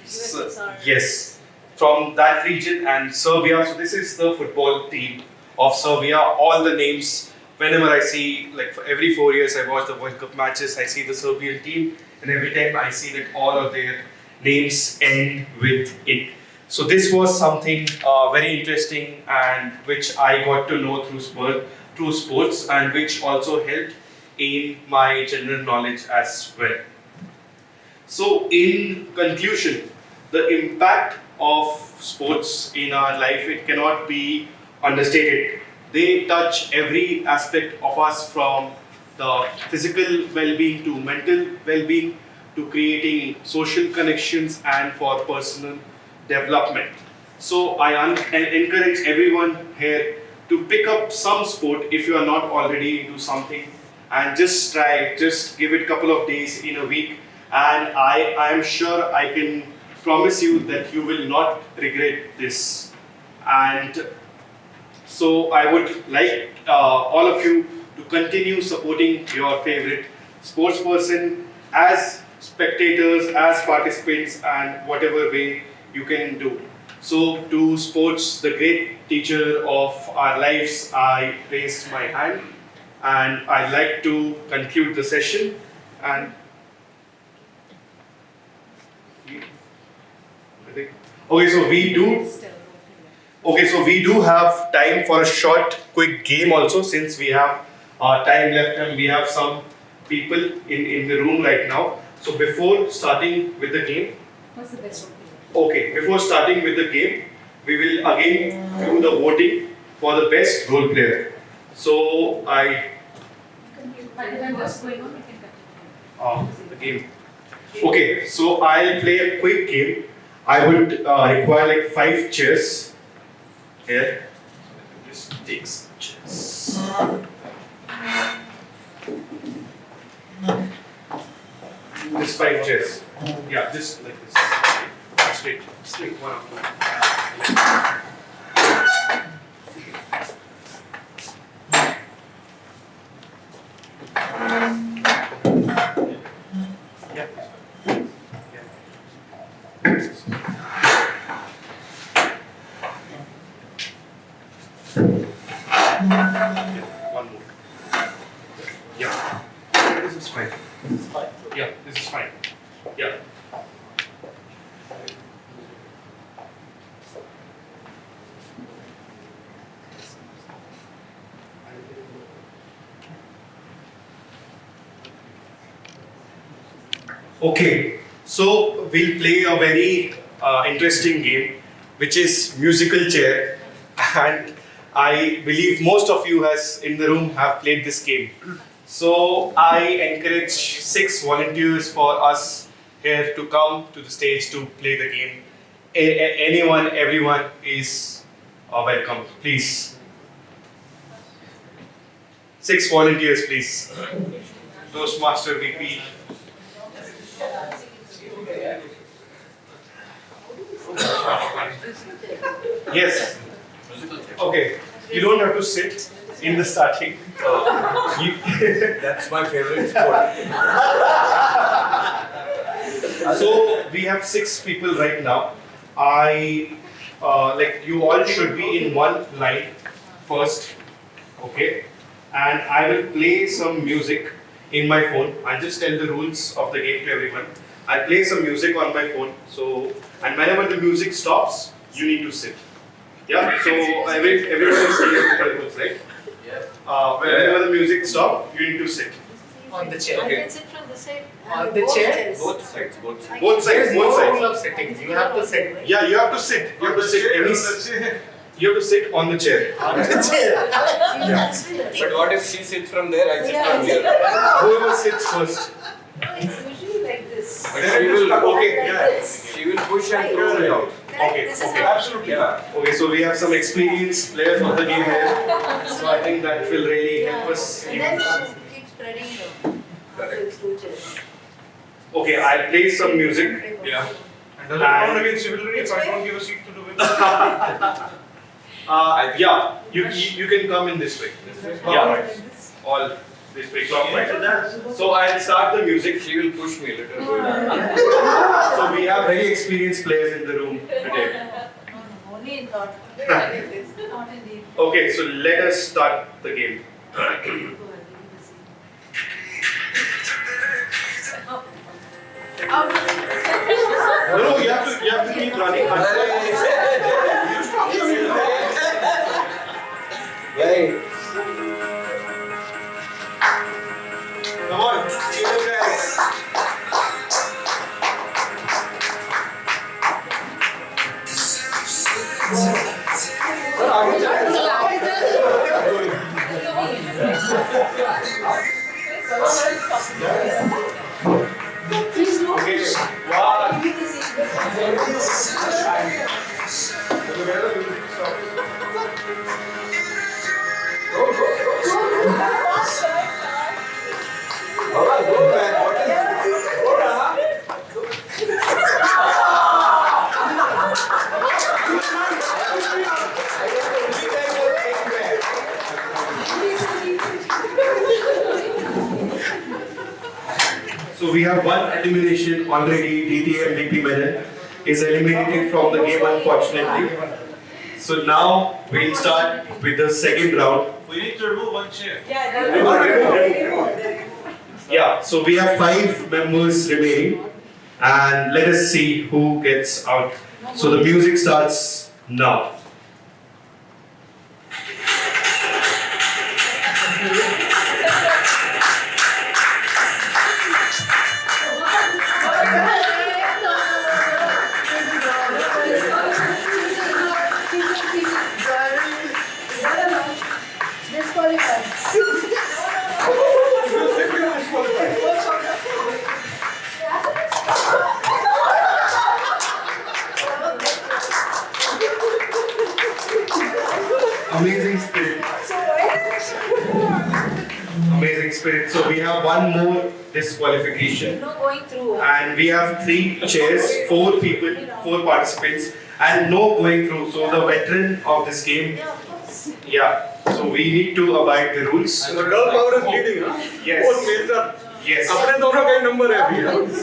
Yes, from that region and Serbia. So this is the football team of Serbia. All the names. Whenever I see, like for every 4 years, I watch the World Cup matches. I see the Serbian team, and every time I see that all of their names end with it. So this was something very interesting, and which I got to know through sports, and which also helped in my general knowledge as well. So in conclusion, the impact of sports in our life, it cannot be understated. They touch every aspect of us, from the physical well-being to mental well-being to creating social connections and for personal development. So I encourage everyone here to pick up some sport if you are not already into something, and just try, just give it a couple of days in a week, and I am sure I can promise you that you will not regret this. And so I would like all of you to continue supporting your favorite sports person as spectators, as participants, and whatever way you can do. So to sports, the great teacher of our lives, I raised my hand, and I'd like to conclude the session. And Okay, so we do. Okay, so we do have time for a short, quick game also, since we have time left and we have some people in the room right now. So before starting with the game, What's the best one? okay, before starting with the game, we will again do the voting for the best role player. So the game. Okay, so I'll play a quick game. I would require like 5 chairs here. Just take some chairs. Just 5 chairs. Yeah, just like this. Straight one after one. Yeah. One more. Yeah. This is fine. Yeah, this is fine. Yeah. Okay, so we'll play a very interesting game, which is musical chair, and I believe most of you in the room have played this game. So I encourage 6 volunteers for us here to come to the stage to play the game. Anyone, everyone is welcome. Please. 6 volunteers, please. Toastmaster VP. Yes. Okay. You don't have to sit in the starting. That's my favorite sport. So we have 6 people right now. Like you all should be in one line first, okay? And I will play some music in my phone. I'll just tell the rules of the game to everyone. I'll play some music on my phone. So, and whenever the music stops, you need to sit. Yeah. So everyone is clear with the rules, right? Yeah. Whenever the music stops, you need to sit. On the chair. Okay. Sit from the side. On the chair? Both sides. Both sides. Both sides. Rule of sitting. You have to sit. Yeah, you have to sit. You have to sit. You have to sit on the chair. On the chair. But what if she sits from there, I sit from here? Whoever sits first. It's usually like this. But she will, okay, yeah. She will push and throw it out. Okay, okay. Absolutely. Yeah. Okay, so we have some experienced players of the game here. So I think that will really help us. And then she keeps spreading it out. Correct. Okay, I'll play some music. Yeah. And does it count against civility if I don't give a seat to the winner? Yeah, you can come in this way. Yeah, all this way clockwise. So I'll start the music. She will push me a little. So we have very experienced players in the room today. Only in thought. Not in deed. Okay, so let us start the game. No, you have to keep running. Right. Come on, guys. Okay. Wow. So we have one elimination already. DTM VP Menon is eliminated from the game, unfortunately. So now we'll start with the second round. We need to remove one chair. Yeah, so we have 5 members remaining, and let us see who gets out So the music starts now. Amazing spirit. Amazing spirit. So we have one more disqualification. No going through. And we have 3 chairs, 4 people, 4 participants, and no going through. So the veteran of this game, yeah. So we need to abide the rules. And the girl power is leading, huh? Yes. Both males are. Yes. अपने दोनों का ही number है अभी.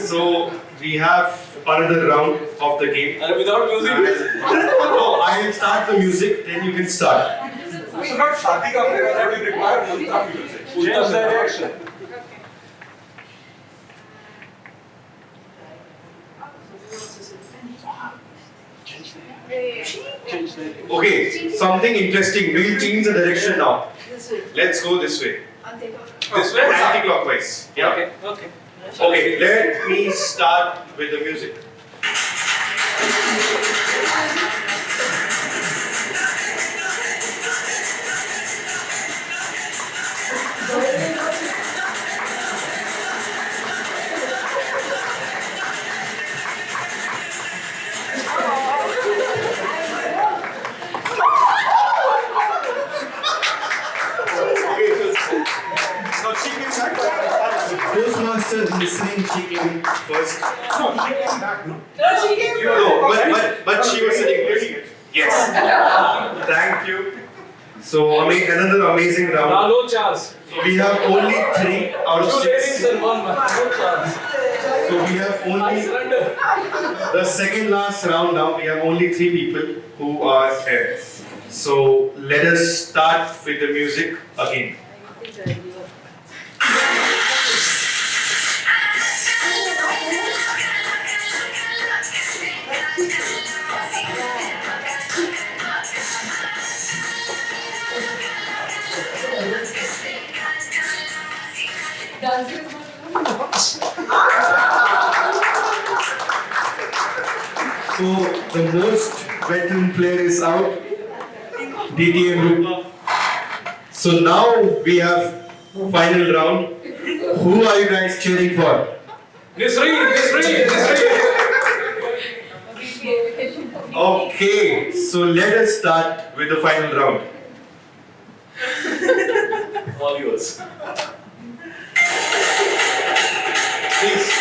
So we have another round of the game. And without music. No, I will start the music, then you can start. We should not शादी का flavor that we require mantra music. Change direction. Okay, something interesting. We'll change the direction now. Let's go this way. This way? Anti-clockwise. Yeah. Okay. Okay. Okay, let me start with the music. Toastmaster listening, she came first. No, she came back. No, she came first. But she was sitting. Yes. Thank you. So another amazing round. No chance. So we have only 3 out of 6. ladies and one man. No chance. So we have only the second last round now. We have only 3 people who are here. So let us start with the music again. So the most veteran player is out, DTM group. So now we have final round. Who are you guys cheering for? Nisreen. Okay, so let us start with the final round. All yours. Please.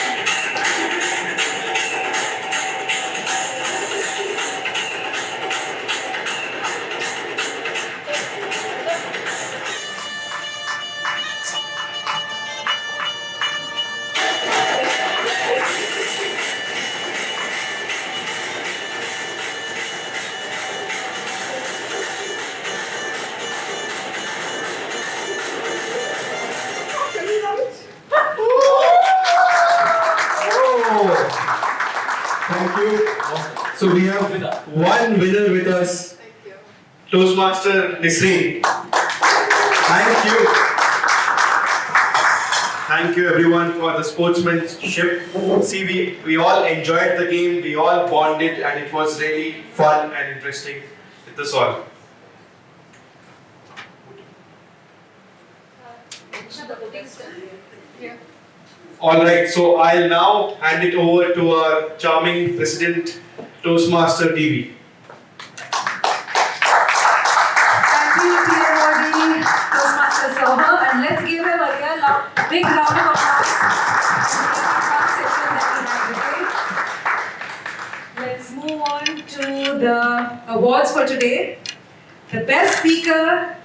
Thank you. So we have one winner with us, Toastmaster Nisreen. Thank you. Thank you everyone for the sportsmanship. See, we all enjoyed the game, we all bonded, and it was really fun and interesting with us all. Alright, so I'll now hand it over to our charming President, Toastmaster DV. Thank you, TMOD Toastmaster Soham, and let's give him a real big round of applause. Let's move on to the awards for today. The best speaker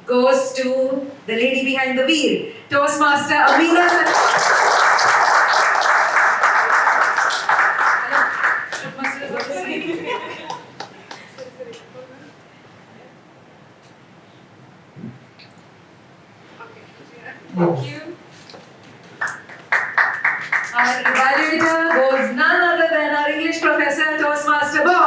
goes to the lady behind the wheel, Toastmaster Amina. Thank you. Our evaluator goes none other than our English professor, Toastmaster Bob.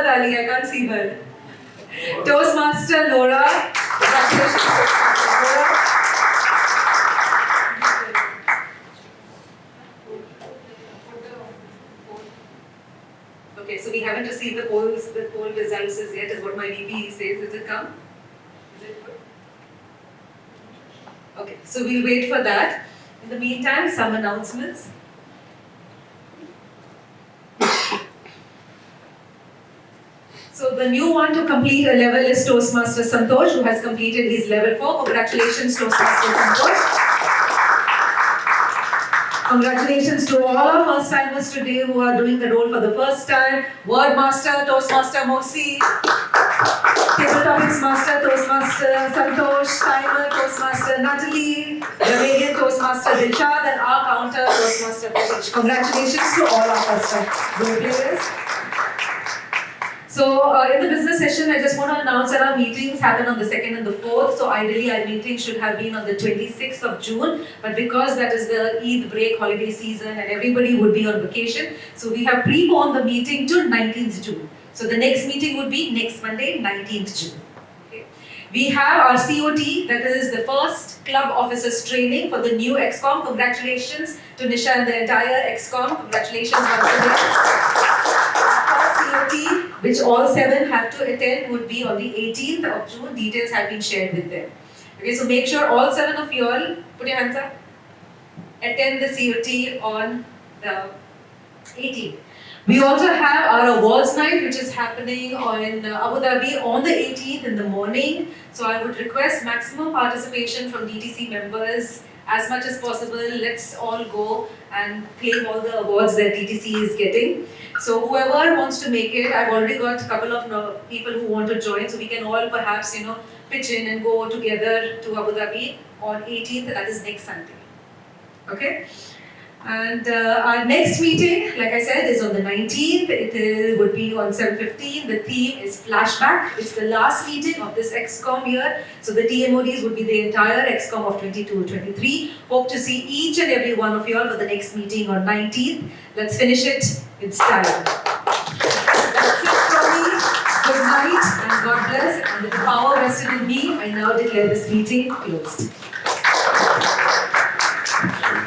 Mohammad Ali, I can't see her. Toastmaster Nora. Congratulations, Toastmaster Nora. Okay, so we haven't received the poll results as yet, is what my VP says. Is it come? Is it good? Okay, so we'll wait for that. In the meantime, some announcements. So the new one to complete a level is Toastmaster Santosh, who has completed his level 4. Congratulations, Toastmaster Santosh. Congratulations to all our first timers today who are doing the role for the first time. Word Master, Toastmaster Mosi. Table Topics Master, Toastmaster Santosh. Timer, Toastmaster Natalie. Romanian Toastmaster Dilshad, and our counter, Toastmaster Paresh. Congratulations to all our first time role players. So in the business session, I just want to announce that our meetings happen on the 2nd and the 4th. So ideally, our meeting should have been on the 26th of June. But because that is the Eid break holiday season and everybody would be on vacation, so we have preponed the meeting to 19th June. So the next meeting would be next Monday, 19th June. Okay. We have our COT, that is the first club officers training for the new Excom. Congratulations to Nisha and the entire Excom. Congratulations once again. COT, which all 7 have to attend, would be on the 18th of June. Details have been shared with them. Okay, so make sure all 7 of you all, put your hands up, attend the COT on the 18th. We also have our awards night, which is happening in Abu Dhabi on the 18th in the morning. So I would request maximum participation from DTC members as much as possible. Let's all go and claim all the awards that DTC is getting. So whoever wants to make it, I've already got a couple of people who want to join, so we can all perhaps pitch in and go together to Abu Dhabi on 18th, that is next Sunday. Okay? And our next meeting, like I said, is on the 19th. It would be on 7:15. The theme is flashback. It's the last meeting of this Excom year. So the TMODs would be the entire Excom of 22-23. Hope to see each and every one of you all for the next meeting on 19th. Let's finish it in style. That's it from me. Good night and God bless. And with the power vested in me, I now declare this meeting closed.